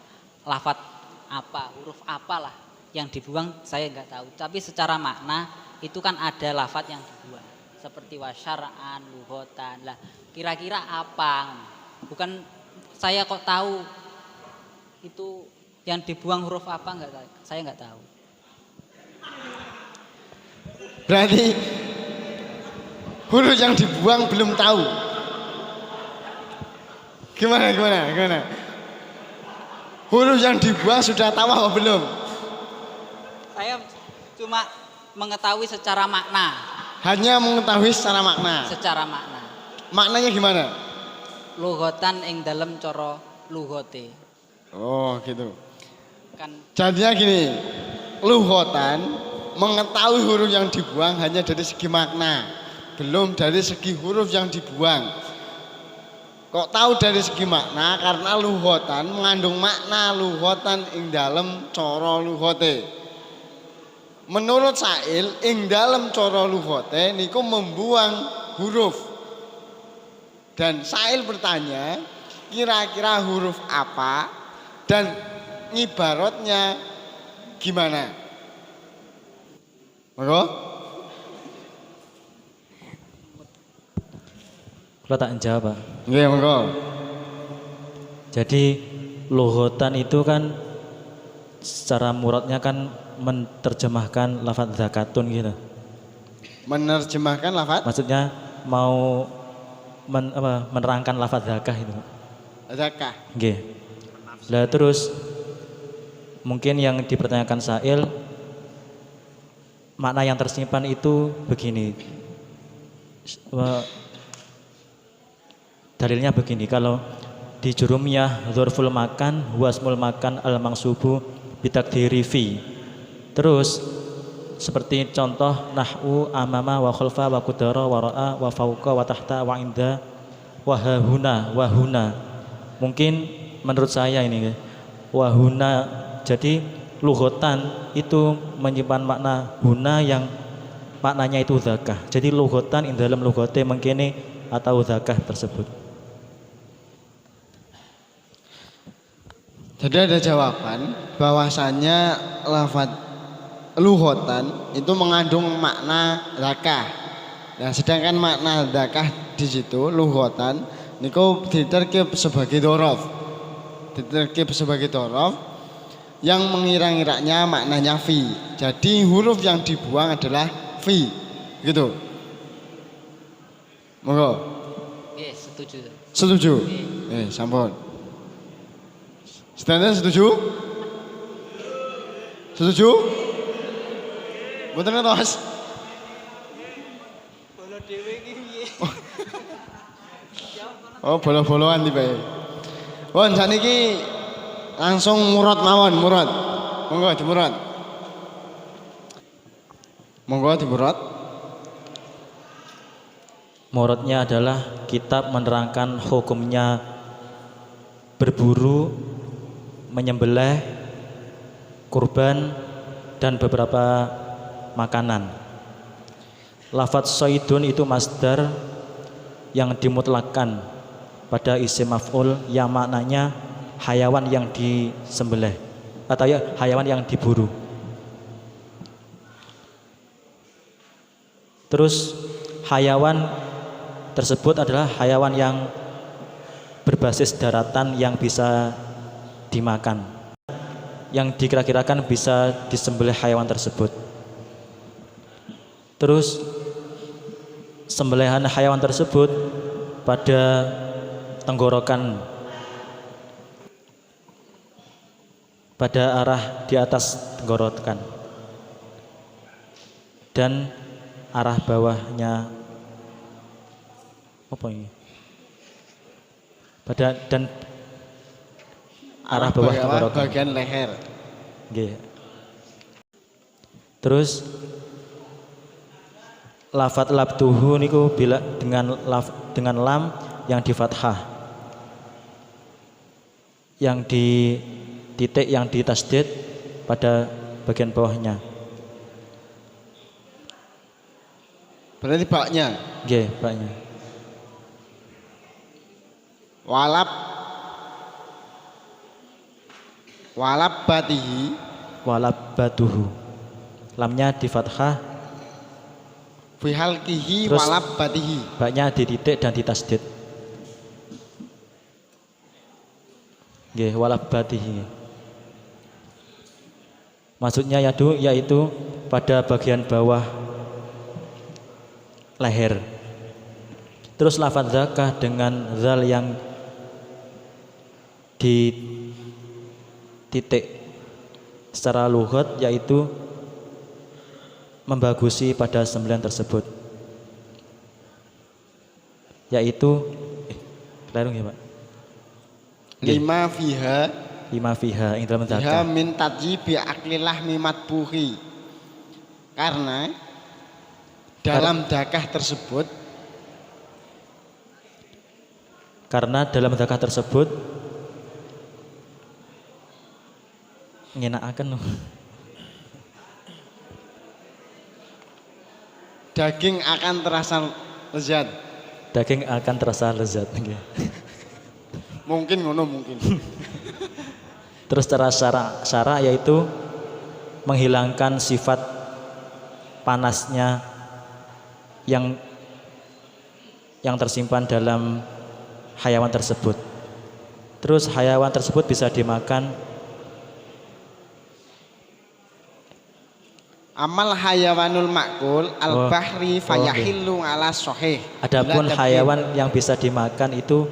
D: lafadz apa, huruf apalah yang dibuang, saya enggak tahu. Tapi secara makna itu kan ada lafadz yang dibuang. Seperti wasyar'an, lughatan. Lah, kira-kira apa? Bukan saya kok tahu itu Yang dibuang huruf apa enggak tahu. Saya enggak tahu.
C: Berarti huruf yang dibuang belum tahu. Gimana? Huruf yang dibuang sudah tahu apa belum?
D: Saya cuma mengetahui secara makna.
C: Hanya mengetahui secara makna.
D: Secara makna.
C: Maknanya gimana?
D: Lughatan ing dalem cara lughote.
C: Oh gitu.
D: Kan
C: Jadinya gini, lughatan mengetahui huruf yang dibuang hanya dari segi makna, belum dari segi huruf yang dibuang. Kok tahu dari segi makna? Karena lughatan mengandung makna lughatan ing dalem cara lughote. Menurut Sail ing dalem cara lughote niku membuang huruf. Dan Sail bertanya, kira-kira huruf apa dan ngibaratnya gimana? Monggo.
B: Kalau tak jawab, Pak.
C: Nggih, monggo.
B: Jadi lughatan itu kan secara muradnya kan menerjemahkan lafadz zakatun gitu.
C: Menerjemahkan lafaz
B: Maksudnya mau menerangkan lafadz zakah itu.
C: zakah.
B: Nggih. Lah terus mungkin yang dipertanyakan Sail makna yang tersimpan itu begini. Dalilnya begini, kalau di jurumiyah dzurful makan wasmul makan al mangsubu bitakdiri fi. Terus seperti contoh nahwu amama wa khalfa wa qudara wa ra'a wa fauqa wa tahta wa inda wa hahuna wa huna. Mungkin menurut saya ini wahuna, jadi lughatan itu menyimpan makna huna yang maknanya itu zakah. Jadi lughatan ing dalam lughote mengkene atau zakah tersebut.
C: Jadi ada jawaban bahwasannya lafaz lughatan itu mengandung makna zakah. Nah, sedangkan makna zakah di situ lughatan niku diterkib sebagai dzaraf. Diterkib sebagai dzaraf yang mengira-ngiranya maknanya fi. Jadi huruf yang dibuang adalah fi. Gitu. Monggo.
D: nggih setuju.
C: Setuju? Sampun. Stanton setuju? Setuju? Mboten ngertos.
D: Bola dhewe iki piye?
C: Oh, bola-bolaan iki bae. Won saniki langsung murad mawon, murad. Monggo dimurad. Monggo dimurad.
B: Muradnya adalah kitab menerangkan hukumnya berburu, menyembelih, kurban, dan beberapa makanan. Lafadz soidun itu masdar yang dimutlakkan pada isim maf'ul yang maknanya hayawan yang disembelih atau ya hayawan yang diburu. Terus hayawan tersebut adalah hayawan yang berbasis daratan yang bisa dimakan, yang dikira-kirakan bisa disembelih hayawan tersebut. Terus sembelihan hayawan tersebut pada tenggorokan, pada arah di atas tenggorokan dan arah bawahnya apa ini? Dan arah bawah tenggorokan.
C: Bagian leher.
B: Nggih. Terus lafadz labtuhu niku bila dengan lam yang di fathah, yang di titik yang di tasdid pada bagian bawahnya.
C: Berarti baknya.
B: Nggih, baknya.
C: Walab batihi.
B: Walabatuhu. Lamnya di fathah,
C: Fi halqihi
B: terus
C: walab batihi.
B: baknya di titik dan di tasdid. Nggih, walabatihi. Maksudnya yaitu pada bagian bawah leher. Terus lafaz zakah dengan zal yang di titik secara lughat yaitu membagusi pada sembelihan tersebut. Yaitu keliru ya, Pak?
C: Lima fiha
B: yang dalam
C: fiha
B: zakah.
C: min tajibi aklilah mimat buhi. Karena dalam zakah tersebut
B: ngenakaken loh.
C: daging akan terasa lezat.
B: Daging akan terasa lezat.
C: Mungkin ngono mungkin.
B: Terus secara syara yaitu menghilangkan sifat panasnya yang tersimpan dalam hayawan tersebut. Terus hayawan tersebut bisa dimakan.
C: Amal hayawanul makul al bahri fayahillu ala sahih.
B: Adapun hayawan yang bisa dimakan itu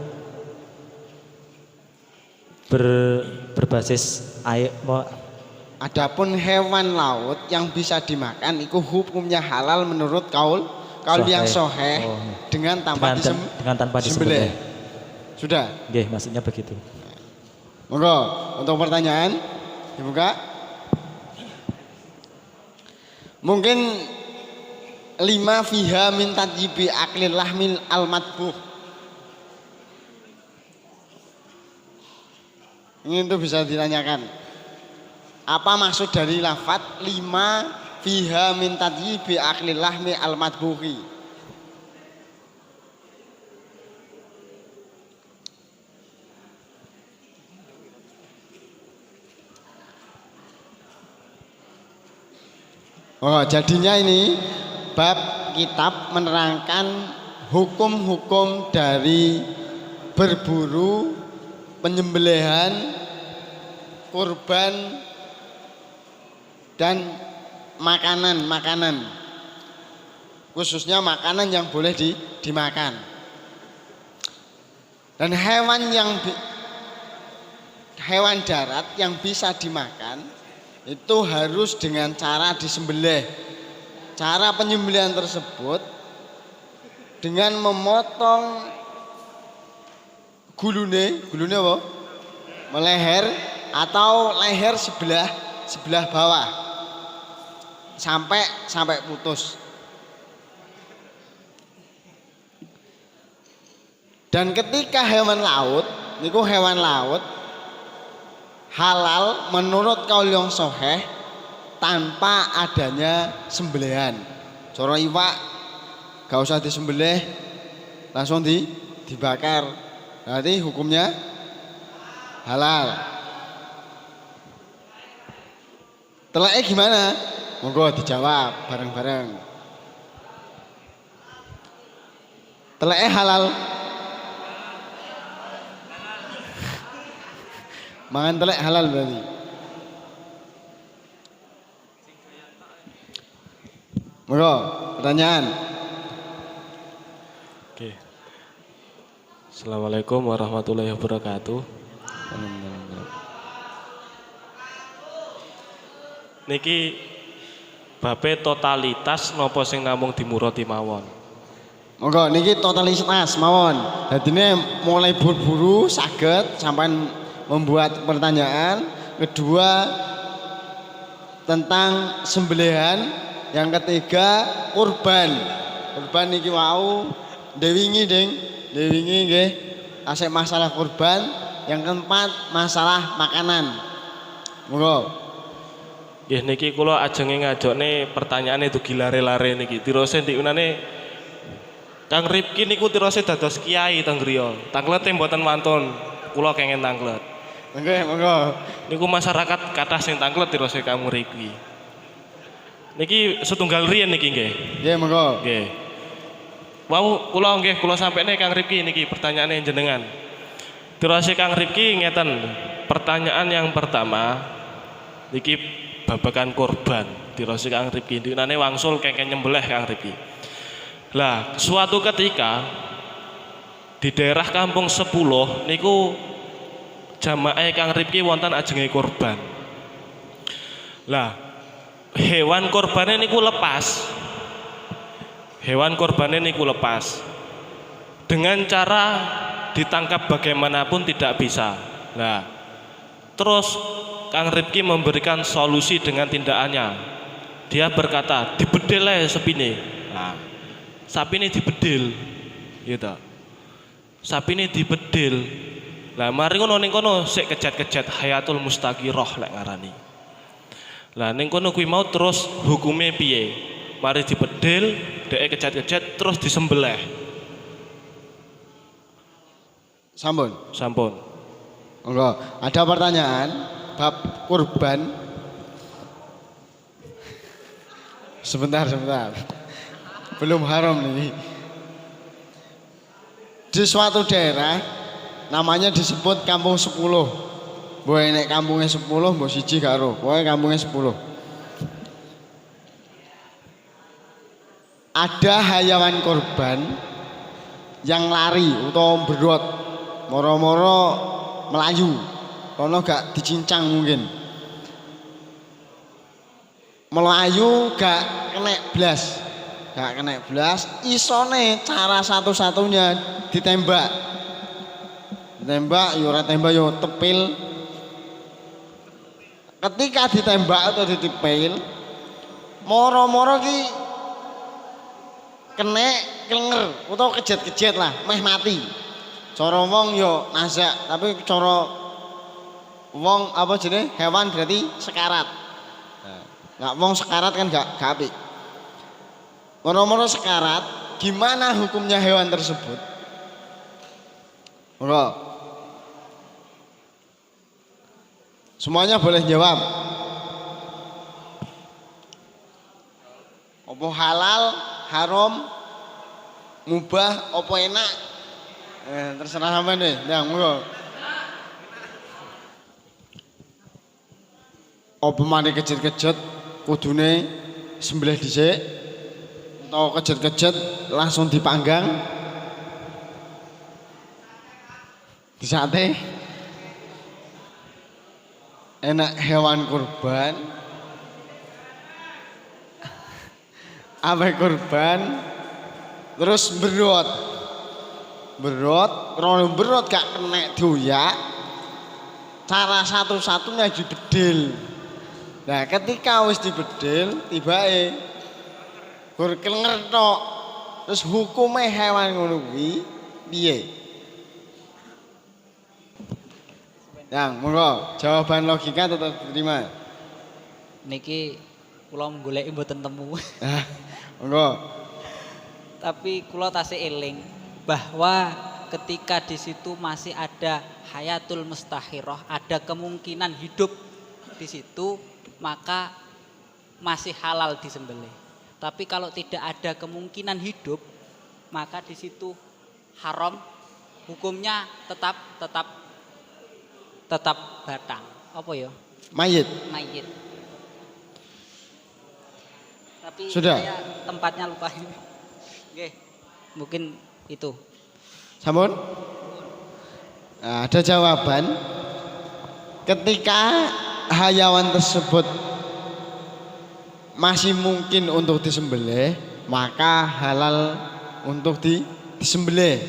B: berbasis air.
C: Adapun hewan laut yang bisa dimakan itu hukumnya halal menurut kaul yang sahih dengan tanpa disembelih. Sudah?
B: Nggih, maksudnya begitu.
C: Monggo untuk pertanyaan dibuka. Mungkin 5 fiha min tajibi aklil lahmil al matbuh. Ini itu bisa ditanyakan. Apa maksud dari lafaz 5 fiha min tajibi aklil lahmi al matbuhi? Oh, jadinya ini bab kitab menerangkan hukum-hukum dari berburu, penyembelihan, kurban, dan makanan, khususnya makanan yang boleh dimakan. Dan hewan darat yang bisa dimakan itu harus dengan cara disembelih. Cara penyembelihan tersebut dengan memotong gulune apa? Meleher atau leher sebelah bawah sampai putus. Dan ketika hewan laut halal menurut kaul yang sahih tanpa adanya sembelihan. Cara iwak gak usah disembelih, langsung dibakar. Berarti hukumnya halal. Teleknya gimana? Monggo dijawab bareng-bareng. Teleknya halal. Mangan telek halal berarti. Monggo, pertanyaan.
E: Oke. Assalamualaikum warahmatullahi wabarakatuh. Niki babe totalitas nopo sing namung dimurati mawon.
C: Monggo niki totalitas mawon. Dadine mulai buru-buru saged sampean membuat pertanyaan. Kedua tentang sembelihan. Yang ketiga kurban. Kurban niki wau dewingi nggih asik masalah kurban. Yang keempat masalah makanan. Monggo.
E: Nggih niki kula ajenge ngajokne pertanyaane dugi lare-lare niki. Tirose ndiunane Kang Ripki niku tirose dados kiai teng griya. Tanglete mboten wantun. Kula kenging tanglet.
C: Nggih, monggo.
E: Niku masyarakat kathah sing tanglet tirose Kang Ripki. Niki setunggal riyen niki nggih.
C: Nggih, monggo.
E: Nggih. Wau kula sampene Kang Ripki niki pertanyaane jenengan. Tirose Kang Ripki ngeten. Pertanyaan yang pertama niki babakan korban dirosi Kang Ripki dinane wangsul kengken nyembelih Kang Ripki. Lah suatu ketika di daerah Kampung 10 niku jamaah Kang Ripki wonten ajenge korban. Lah hewan korbannya niku lepas. Hewan korbannya niku lepas. Dengan cara ditangkap bagaimanapun tidak bisa. Nah, terus Kang Ripki memberikan solusi dengan tindakannya. Dia berkata, dibedil ae sapine. Nah, sapine dibedil. Gitu. Sapine dibedil. Lah mari ngono ning kono sik kejat-kejat hayatul mustaqirah lek ngarani. Lah ning kono kuwi mau terus hukume piye? Mari dibedil, dhek kejat-kejat terus disembelih. Sampun.
C: Enggak, ada pertanyaan bab kurban. Sebentar. Belum haram nih. Di suatu daerah namanya disebut Kampung 10. Boy nek kampungnya 10, mbok siji karo. Boy kampungnya 10. Ada hayawan korban yang lari atau berot, moro-moro melayu, kono gak dicincang mungkin. Melayu gak kena blas, isone cara satu-satunya ditembak. Ditembak, yo ora tembak yo tepil. Ketika ditembak atau ditepil, moro-moro ki kena klenger atau kejet-kejet lah, meh mati. Cara wong yo nazak, tapi cara wong apa jenenge hewan berarti sekarat. Nah, wong sekarat kan gak apik. Moro-moro sekarat, gimana hukumnya hewan tersebut? Ora. Semuanya boleh jawab. Apa halal, haram, mubah, apa enak? Terserah sampean deh, yang monggo. Apa maneh kejet-kejet kudune sembelih dhisik atau kejet-kejet langsung dipanggang disate. Enak hewan kurban apa kurban terus berot gak kena doyak, cara satu-satunya dibedil. Nah ketika wis dibedil tibake gur klenger tok, terus hukume hewan ngono kuwi piye? Yang monggo jawaban logika tetap diterima.
D: Niki kula goleki mboten temu.
C: Monggo.
D: Tapi kula tasih eling bahwa ketika di situ masih ada hayatul mustahirah, ada kemungkinan hidup di situ, maka masih halal disembelih. Tapi kalau tidak ada kemungkinan hidup, maka di situ haram, hukumnya tetap batang. Apa ya?
C: Mayit.
D: Tapi
C: sudah.
D: saya tempatnya lupa. Oke, mungkin itu.
C: Sampun? Nah, ada jawaban. Ketika hayawan tersebut masih mungkin untuk disembelih, maka halal untuk disembelih.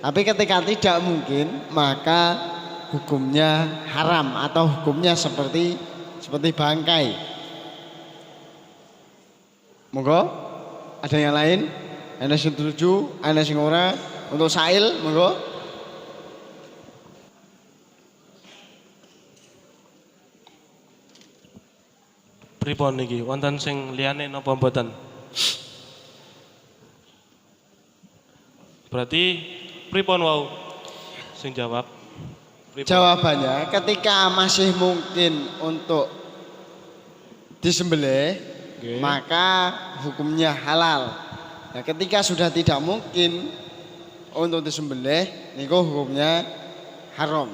C: Tapi ketika tidak mungkin, maka hukumnya haram atau hukumnya seperti bangkai. Monggo, ada yang lain? Ana sing setuju, ana sing ora. Untuk Sail, monggo.
E: Pripun niki? Wonten sing liyane napa mboten? Berarti pripun wau sing jawab? Pripun?
C: Jawabannya ketika masih mungkin untuk disembelih, maka hukumnya halal. Nah, ketika sudah tidak mungkin untuk disembelih, niku hukumnya haram.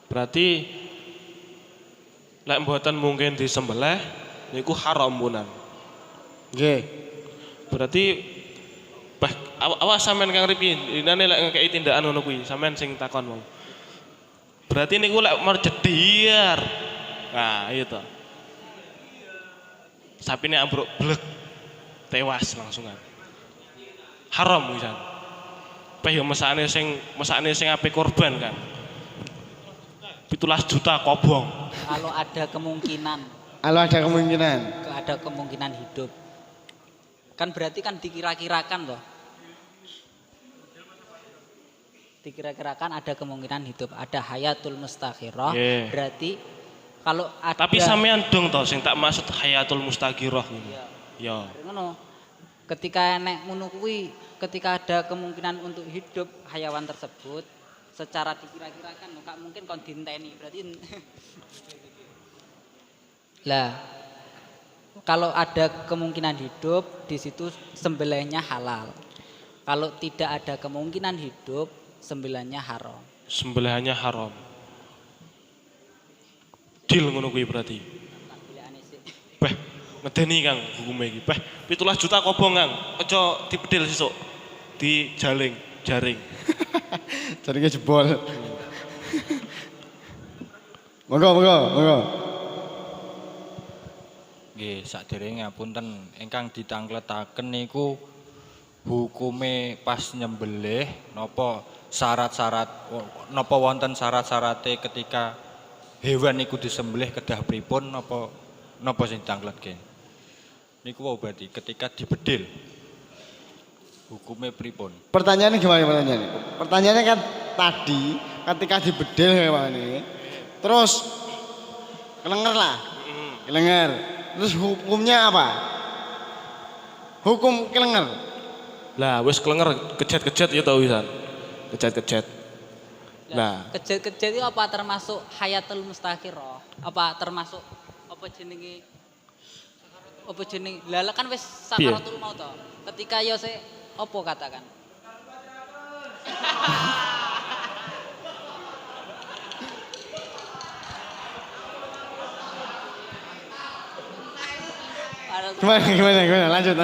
E: Berarti Lek mboten mungkin disembelih niku haram punan.
C: Nggih.
E: Berarti awas sampean Kang Ripi, inane lek ngekeki tindakan ngono kuwi, sampean sing takon mau. Berarti niku lek merjediar. Nah, iya to. Sapine ambruk blek. Tewas langsungan. Haram wisan. Peh yo mesakne sing ape korban kan. 17 juta kobong.
D: Kalau ada kemungkinan
C: Kalau ada kemungkinan
D: hidup. Kan berarti kan dikira-kirakan loh. Dikira-kirakan ada kemungkinan hidup, ada hayatul mustaghirah.
E: Yeah.
D: Berarti kalau ada
E: Tapi sampean dong toh sing tak maksud hayatul mustaghirah ngono. Ya.
D: Ngono. Ketika nek ngono kuwi, ketika ada kemungkinan untuk hidup hayawan tersebut secara dikira-kirakan enggak mungkin kon dinteni. Berarti lah kalau ada kemungkinan hidup di situ sembelihnya halal. Kalau tidak ada kemungkinan hidup sembelihnya haram.
E: Sembelihannya haram. Deal ngono kuwi berarti. Beh, ngedeni Kang hukume iki. Beh, 17 juta kobong Kang. Aja dipedhil sesuk. Dijaring, jaring.
C: jaringnya jebol. Monggo.
G: Nggih, saderenge ngapunten ingkang ditangletaken niku hukume pas nyembelih napa syarat-syarat napa wonten syarat-syarate ketika hewan niku disembelih kedah pripun napa sing ditangletke. Niku wae berarti ketika dibedil hukume pripun.
C: Pertanyaannya gimana pertanyaannya? Pertanyaannya kan tadi ketika dibedil hewane terus kelenger lah. Kelenger. Terus hukumnya apa? Hukum kelenger.
E: Lah wis kelenger kejet-kejet ya tau wisan. Kejet-kejet. Nah,
D: kejet-kejet itu apa termasuk hayatul mustaghirah? Apa termasuk apa jenenge? Apa jeneng? Lah kan wis sakaratul maut to. Ketika yo se apa katakan?
C: Gimana? Lanjut.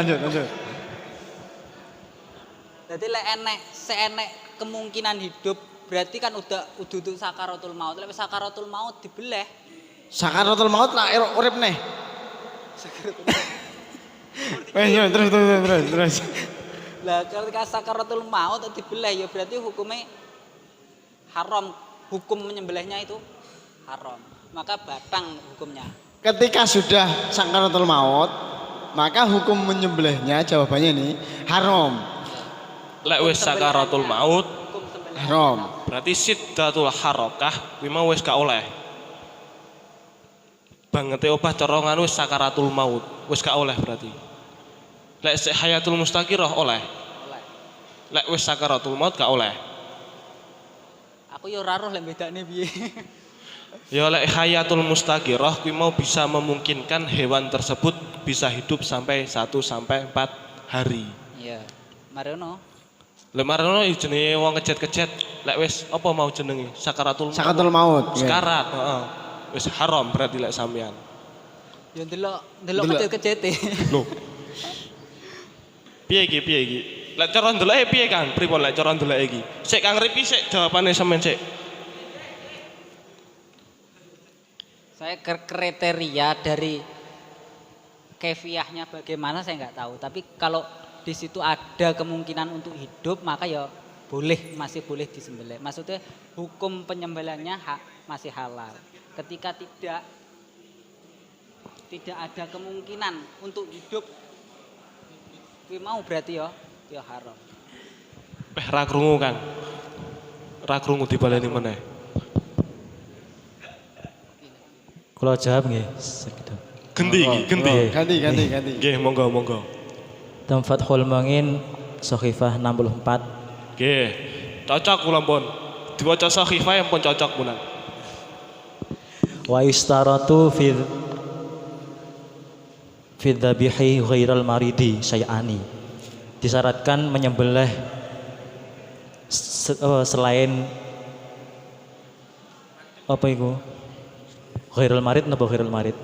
D: Jadi lek enek kemungkinan hidup berarti kan udah sakaratul maut. Lek sakaratul maut dibeleh.
C: Sakaratul maut lah urip neh. Terus.
D: Lah ketika sakaratul maut dibeleh ya berarti hukumnya haram. Hukum menyembelihnya itu haram. Maka batang hukumnya.
C: Ketika sudah sakaratul maut, maka hukum menyembelihnya jawabannya ini haram.
E: lek wis sakaratul maut
C: Haram.
E: berarti siddatul harakah kuwi mau wis gak oleh. Bangete opah corongan wis sakaratul maut, wis gak oleh berarti. Lek hayatul mustaqirah oleh. Lek wis sakaratul maut gak oleh.
D: Aku yo ora roh lek bedane piye.
E: Ya lek hayatul mustaqirah kuwi mau bisa memungkinkan hewan tersebut bisa hidup sampai 1 sampai 4 hari.
D: Iya. Marono.
E: Lek marono jenenge wong kejet-kejet, lek wis apa mau jenenge? Sakaratul
C: maut.
E: Sekarat, heeh. Wis haram berarti lek sampean.
D: Ya ndelok kejet-kejete.
E: Loh. Piye iki? Lek cara ndeloke piye Kang? Pripun lek cara ndeloke iki? Sik Kang Ripi sik jawabane sampean sik.
D: Saya kriteria dari kefiahnya bagaimana saya nggak tahu. Tapi kalau di situ ada kemungkinan untuk hidup maka ya masih boleh disembelih. Maksudnya hukum penyembelihannya masih halal. Ketika tidak ada kemungkinan untuk hidup, kuwi mau berarti ya haram.
E: Ra krungu Kang. Ra krungu dibaleni meneh.
B: Kalau jawab nggih segitu.
E: Ganti.
C: Ganti.
E: Nggih, monggo.
B: Tempat Hulmangin Sohifah 64.
E: Nggih. Cocok kula pun. Diwaca Sohifah pun cocok punan.
B: Wa istaratu fi dhabihi ghairal maridi syai'ani. Disyaratkan menyembelih selain apa itu? Khairul marid napa khairul marid?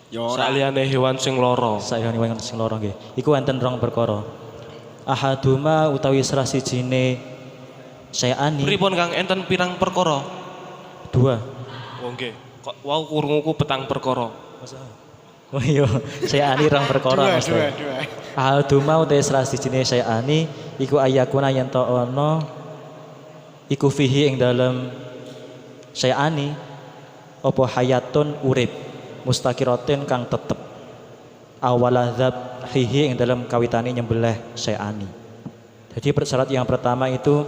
C: Ya ora.
E: Saliyane hewan sing lara.
B: Saya hewan sing lara nggih. Iku enten rong perkara. Ahaduma utawi salah sijine sayani.
E: Pripun Kang enten pirang perkara?
B: Dua.
E: Oh nggih. Kok wau krunguku petang perkara.
B: Oh iya, sayani rong perkara Mas.
C: Dua.
B: Ahaduma utawi salah sijine sayani iku ayakuna yen ta ana iku fihi ing dalem sayani apa hayatun urip mustaqiratin kang tetep awaladzab hihi ing dalam kawitane nyembelih sayani. Jadi syarat yang pertama itu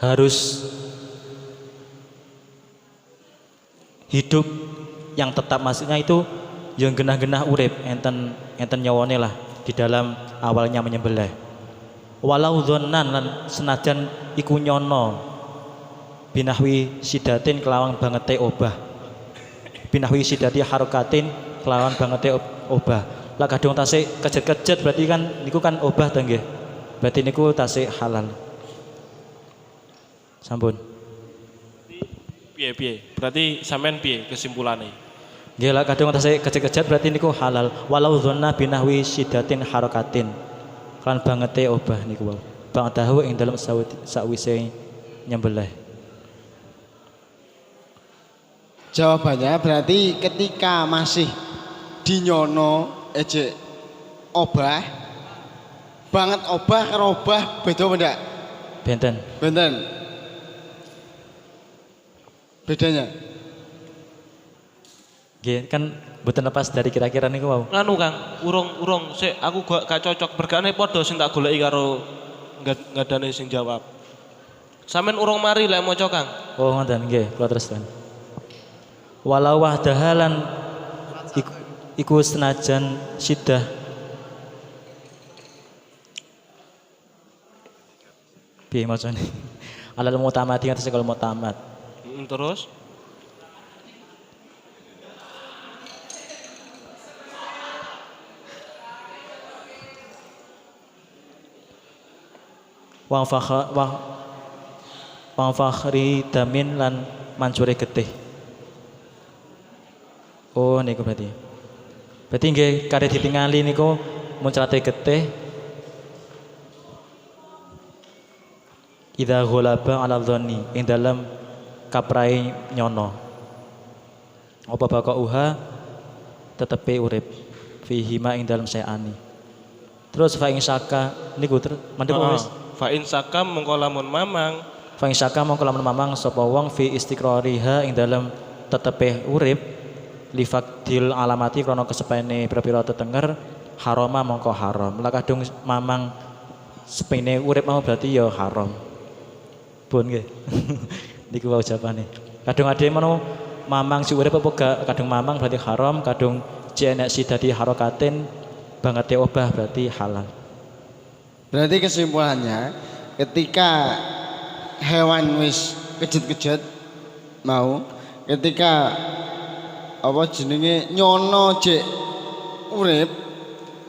B: harus hidup yang tetap, maksudnya itu yang genah-genah urip enten nyawane lah di dalam awalnya menyembelih. Walau dzonnan lan senajan iku nyono binahwi sidatin kelawan bangete obah. Binahwi sidati harokatin kelawan bangete obah. Lah kadung tasik kejet-kejet berarti kan niku kan obah ta nggih. Berarti niku tasik halal. Sampun.
E: Piye? Berarti sampean piye kesimpulane?
B: Nggih lah kadung tasik kejet-kejet berarti niku halal. Walau dzonna binahwi sidatin harokatin. Kan bangete obah niku wae. Bang tahu ing dalam sakwise nyembelih.
C: Jawabannya berarti ketika masih dinyono ejek obah banget obah karo obah beda ndak?
B: Benten.
C: Bedanya?
B: Nggih kan mboten lepas dari kira-kira niku wau.
E: Nganu Kang, urung sik aku gak cocok berkane padha sing tak goleki karo ngadane sing jawab. Sampeyan urung mari lek maca Kang.
B: Oh ngoten nggih, kula teruskan. Walau wahdahalan iku senajan sidah piye macane alal mutamati atas kalau mutamat.
E: Terus wa
B: fakhri damin lan mancure getih. Oh niku berarti. Berarti nggih kare ditingali niku muncrate getih. Idza ghulaba 'ala dhanni ing dalam kaprai nyono. Apa baka uha tetepe urip fihi ma ing dalam sayani. Terus fa ing saka niku mandhep wis.
E: Fa in saka mengko lamun mamang.
B: Fa ing saka mengko lamun mamang sapa wong fi istiqrariha ing dalam tetepe urip lifakdil alamati krono kesepene pira-pira tetenger harama mongko haram. Lah kadung mamang sepene urip mau berarti ya haram. Pun nggih. Niku wae jawabane. Kadung ade meno mamang si urip apa gak kadung mamang berarti haram, kadung jenek si dadi harokatin bangete obah berarti halal.
C: Berarti kesimpulannya ketika hewan wis kejet-kejet mau ketika apa jenenge nyono jek urip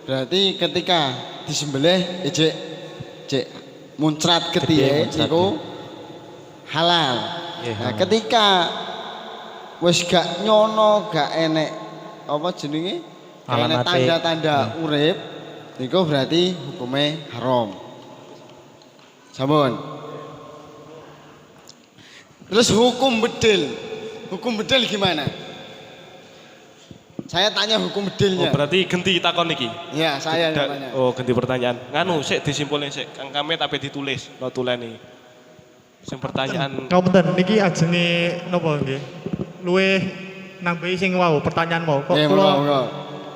C: berarti ketika disembelih jek muncrat ketiye niku halal. Nah, ketika wis gak nyono gak enek apa jenenge enek tanda-tanda urip niku berarti hukumnya haram. Sampun. Terus hukum bedil gimana? Saya tanya hukum bedilnya.
E: Oh, berarti ganti takon iki.
C: Ya, saya tanya.
E: Oh, ganti pertanyaan. Nganu sik disimpulne sik. Kang kame tapi ditulis, no tuleni. Sing pertanyaan.
H: Kapunten niki ajenge napa nggih? Luwih nambahi sing wau pertanyaan mau. Kok kula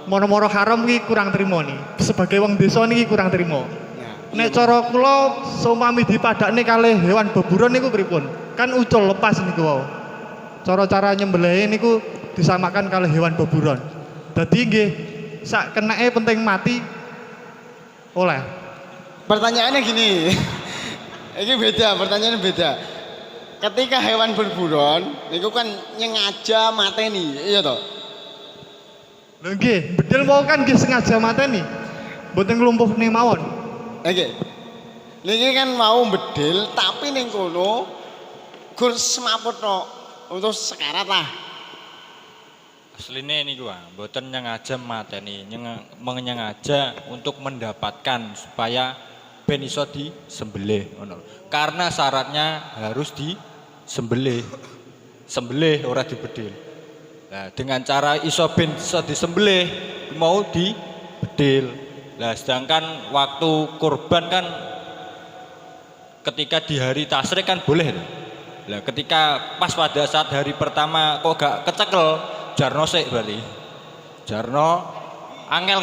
H: moro-moro haram iki kurang trimo nih. Sebagai wong desa niki kurang trimo. Nek cara kula sumami dipadakne kalih hewan beburon niku pripun? Kan ucul lepas niku wau. Cara nyembelihe niku disamakan kalih hewan beburon. Dadi nggih sak kenake penting mati oleh.
C: Pertanyaannya gini. Ini beda, pertanyaannya beda. Ketika hewan berburon niku kan nyengaja mateni, iya toh?
H: Lho nggih, bedil mau kan nggih sengaja mateni. Mboten nglumpukne mawon.
C: Oke. Niki kan mau bedil tapi ning kono gur semaput tok. untuk sekarat lah.
G: Asline niku mboten nyengaja mateni, menyengaja untuk mendapatkan supaya ben iso disembelih ngono. Karena syaratnya harus disembelih. Sembelih ora dibedil. Nah, dengan cara iso ben iso disembelih mau dibedil. Lah sedangkan waktu kurban kan ketika di hari tasyrik kan boleh. Lah ketika pas pada saat hari pertama kok gak kecekel, jarno sik berarti. Jarno angel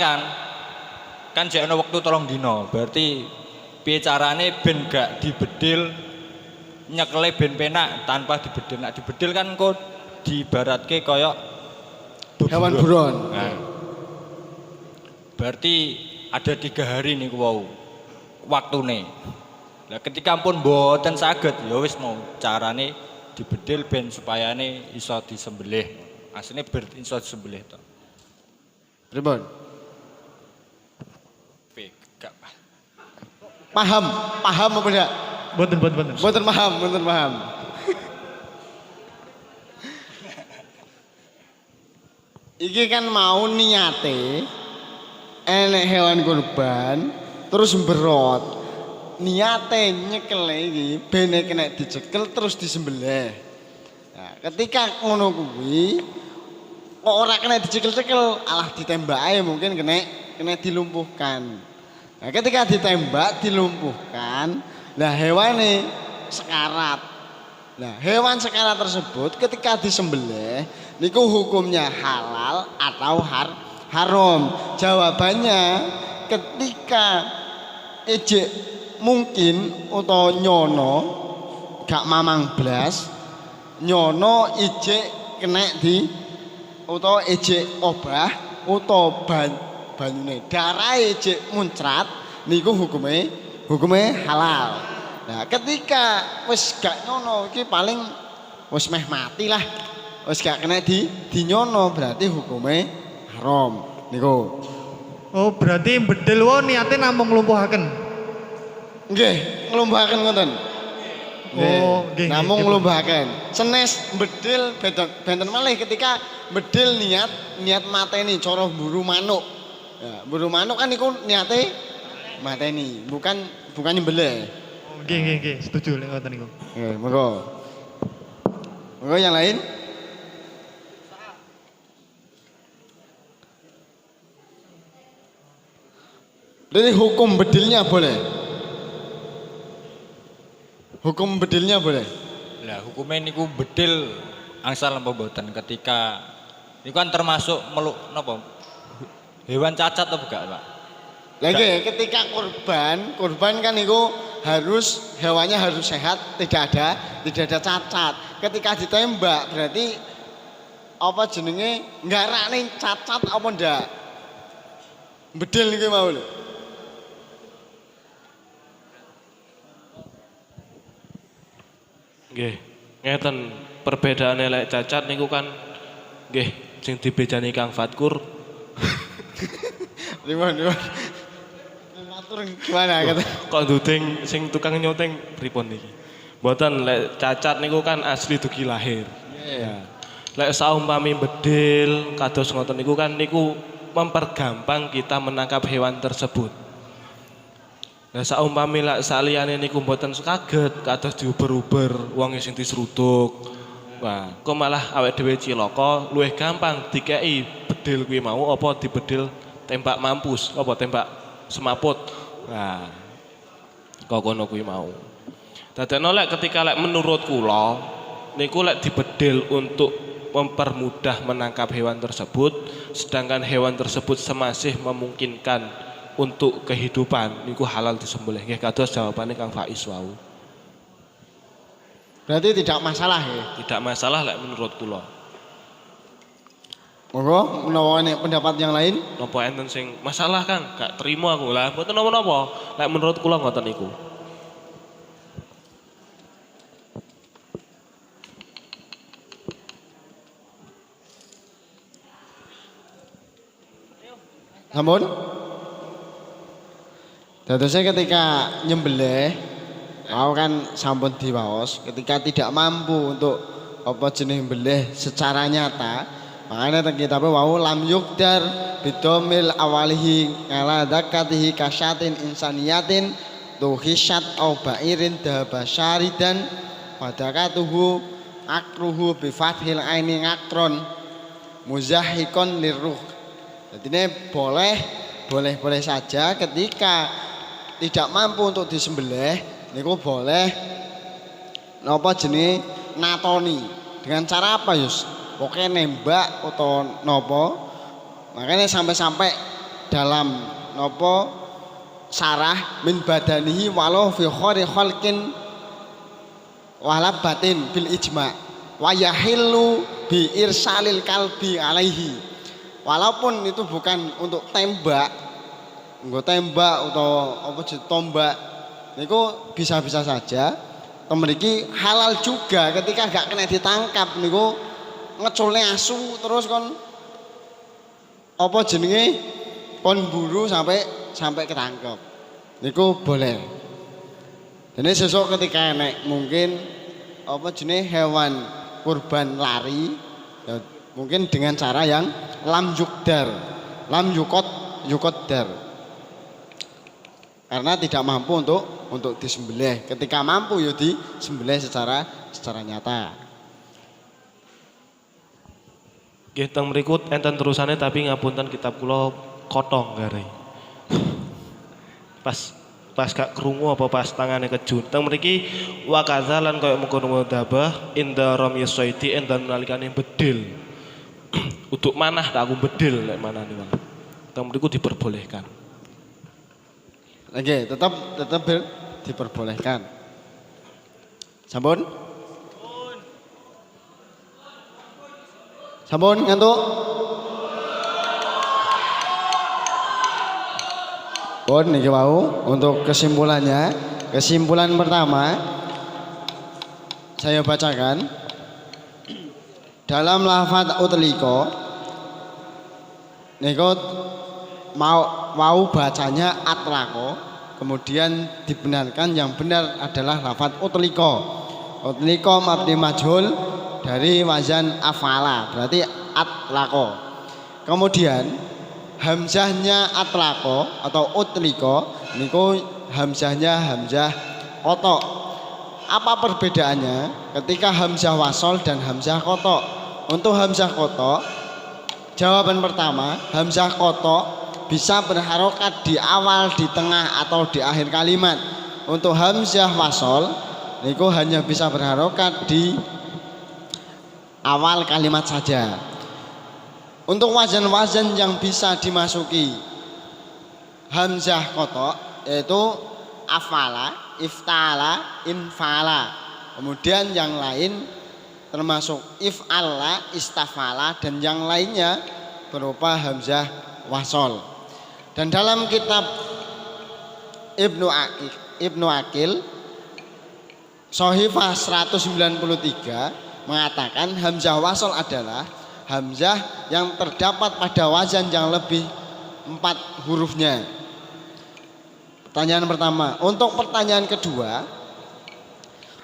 G: kan jek ana wektu 3 dina. Berarti piye carane ben gak dibedil nyekele ben penak tanpa dibedil. Nek dibedil kan kok diibaratke kaya
C: hewan buron.
G: Nah, berarti ada 3 hari niku wau waktune. Lah ketika pun mboten saged ya wis mau carane dibedil ben supayane iso disembelih. Asline ber iso disembelih to.
C: Pripun?
G: Gak
C: Paham apa enggak?
H: Mboten.
C: Mboten paham. Iki kan mau niate enek hewan kurban terus berot. Niate nyekele iki ben kena dicekel terus disembelih. Nah, ketika ngono kuwi kok ora kena dicekel-cekel, alah ditembake mungkin kena dilumpuhkan. Nah, ketika ditembak dilumpuhkan, lah hewane sekarat. Nah, hewan sekarat tersebut ketika disembelih niku hukumnya halal atau haram. Jawabannya ketika ejek mungkin utawa nyono gak mamang blas, nyono ijek kena di utawa ejek obah utawa banyune darah ejek muncrat niku hukume halal. Nah, ketika wis gak nyono iki paling wis meh mati lah. Wis gak kena dinyono berarti hukume haram niku.
H: Oh, berarti bedil wae niate namung nglumpuhaken.
C: Nggih, nglumbahaken ngoten.
H: Oh, nggih.
C: Namung nglumbahaken. Senes bedil benten malih ketika bedil niat mateni cara mburu manuk. Ya, mburu manuk kan niku niate mateni, bukan nyembelih.
H: Oh, nggih, setuju lek ngoten niku.
C: Nggih, monggo. Monggo yang lain. Jadi hukum bedilnya boleh. Hukum bedilnya boleh.
G: Lah hukumnya niku bedil angsal apa mboten ketika niku kan termasuk meluk napa? Hewan cacat atau enggak, Pak?
C: Lagi ketika kurban kan niku harus hewannya harus sehat, tidak ada cacat. Ketika ditembak berarti apa jenenge nggarakne cacat apa ndak? Bedil niku mau lho.
E: Nggih, ngeten perbedaane lek cacat niku kan nggih sing dibedani Kang Fatkur.
C: Gimana? Matur gimana kata?
E: Kok nduding sing tukang nyoteng pripun niki? Mboten lek cacat niku kan asli dugi lahir.
C: Iya.
E: Lek saumpami bedil kados ngoten niku kan niku mempergampang kita menangkap hewan tersebut. Lah saumpami lek saliyane niku mboten kaget kados diuber-uber wong sing diseruduk. Wah, kok malah awake dhewe cilaka luwih gampang dikeki bedil kuwi mau apa dibedil tembak mampus apa tembak semaput. Nah, kok kono kuwi mau. Dadekno lek ketika lek menurut kula niku lek dibedil untuk mempermudah menangkap hewan tersebut, sedangkan hewan tersebut semasih memungkinkan untuk kehidupan niku halal disembelih. Nggih kados jawabane Kang Faiz wau.
C: Berarti tidak masalah ya?
E: Tidak masalah lek menurut kula.
C: Monggo menawa pendapat yang lain.
E: Napa enten sing masalah Kang? Gak terima aku. Lah mboten napa-napa. Lek menurut kula ngoten niku.
C: Sampun? Dadosnya ketika nyembelih, mau kan sampun diwaos, ketika tidak mampu untuk apa jenis belih secara nyata. Makanya teng kitab wau lam yukdar bidomil awalihi kala zakatihi kasyatin insaniyatin tuhisat au bairin dabasyaridan padakatuhu akruhu bifathil aini ngakron muzahikon liruh. Jadi ini boleh saja ketika tidak mampu untuk disembelih niku boleh napa jenis natoni dengan cara apa Yus? Pokoknya nembak atau nopo. Makanya sampai dalam nopo sarah min badanihi walau fi khori khalqin walab batin bil ijma wa yahillu bi irsalil kalbi alaihi. Walaupun itu bukan untuk tembak, nggo tembak atau apa tombak niku bisa-bisa saja. Mriki halal juga ketika gak kena ditangkap niku ngeculne asu terus kon apa jenenge kon buru sampai ketangkep niku boleh. Jadi sesuk ketika enek mungkin apa jenenge hewan kurban lari ya, mungkin dengan cara yang lam yukodar karena tidak mampu untuk disembelih. Ketika mampu ya disembelih secara nyata.
E: Nggih teng mriku enten terusane tapi ngapunten kitab kula kotong gare. Pas gak krungu apa pas tangane kejut. Teng mriki wa kadzalan kaya mengkono dabah inda ramyasaiti endan nalikane bedil. Untuk manah tak aku bedil lek manane wae. Teng mriku diperbolehkan.
C: Oke, tetap diperbolehkan. Sampun? Sampun ngantuk? Pun niki wau untuk kesimpulannya. Kesimpulan pertama saya bacakan dalam lafaz utliko niku mau bacanya atlako, kemudian dibenarkan yang benar adalah lafaz utliko. Utliko mabni majhul dari wazan afala, berarti atlako. Kemudian hamzahnya atlako atau utliko niku hamzahnya hamzah kotok. Apa perbedaannya ketika hamzah wasol dan hamzah kotok? Untuk hamzah kotok, jawaban pertama, hamzah kotok bisa berharokat di awal, di tengah atau di akhir kalimat. Untuk hamzah wasol niku hanya bisa berharokat di awal kalimat saja. Untuk wazan-wazan yang bisa dimasuki hamzah kotok yaitu afala, iftala, infala. Kemudian yang lain termasuk if'ala, istafala dan yang lainnya berupa hamzah wasol. Dan dalam kitab Ibnu Aqil Sohifah 193 mengatakan hamzah wasol adalah hamzah yang terdapat pada wazan yang lebih 4 hurufnya. Pertanyaan pertama. Untuk pertanyaan kedua,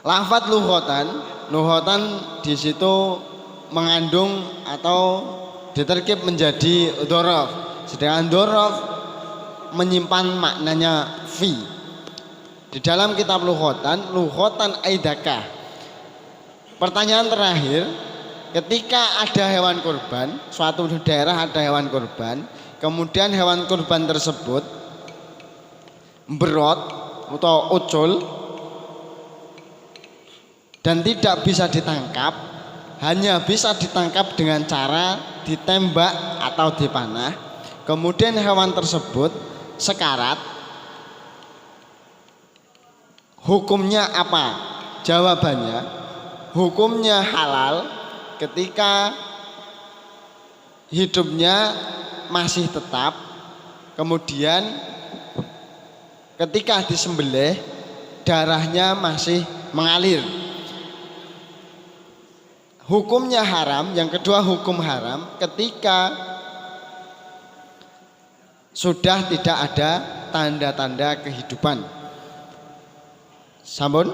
C: lafadz luhotan di situ mengandung atau diterkib menjadi dzaraf. Sedangkan dzaraf menyimpan maknanya fi. Di dalam kitab luhotan aidakah. Pertanyaan terakhir, ketika ada hewan kurban, suatu daerah ada hewan kurban, kemudian hewan kurban tersebut berot atau ucul dan tidak bisa ditangkap, hanya bisa ditangkap dengan cara ditembak atau dipanah. Kemudian hewan tersebut sekarat, hukumnya apa? Jawabannya, hukumnya halal ketika hidupnya masih tetap, kemudian ketika disembelih darahnya masih mengalir. Hukumnya haram. Yang kedua, hukum haram ketika sudah tidak ada tanda-tanda kehidupan. Sampun?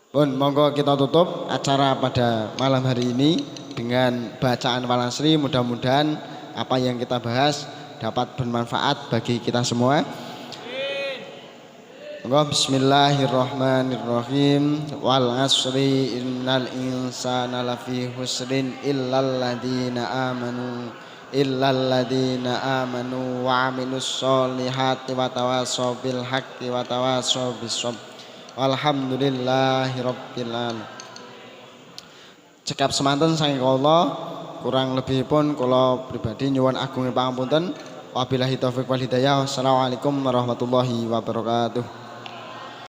C: Pun monggo kita tutup acara pada malam hari ini dengan bacaan Walasri. Mudah-mudahan apa yang kita bahas dapat bermanfaat bagi kita semua. Monggo bismillahirrahmanirrahim. Wal asri innal insana lafi husrin illal ladzina amanu wa amilus solihati wa tawassaw bil haqqi wa tawassaw bis sabr. Alhamdulillahirabbil alamin. Cekap semanten saking kula, kurang lebihipun kula pribadi nyuwun agunging pangapunten. Wabillahi taufiq wal hidayah. Wassalamualaikum warahmatullahi wabarakatuh.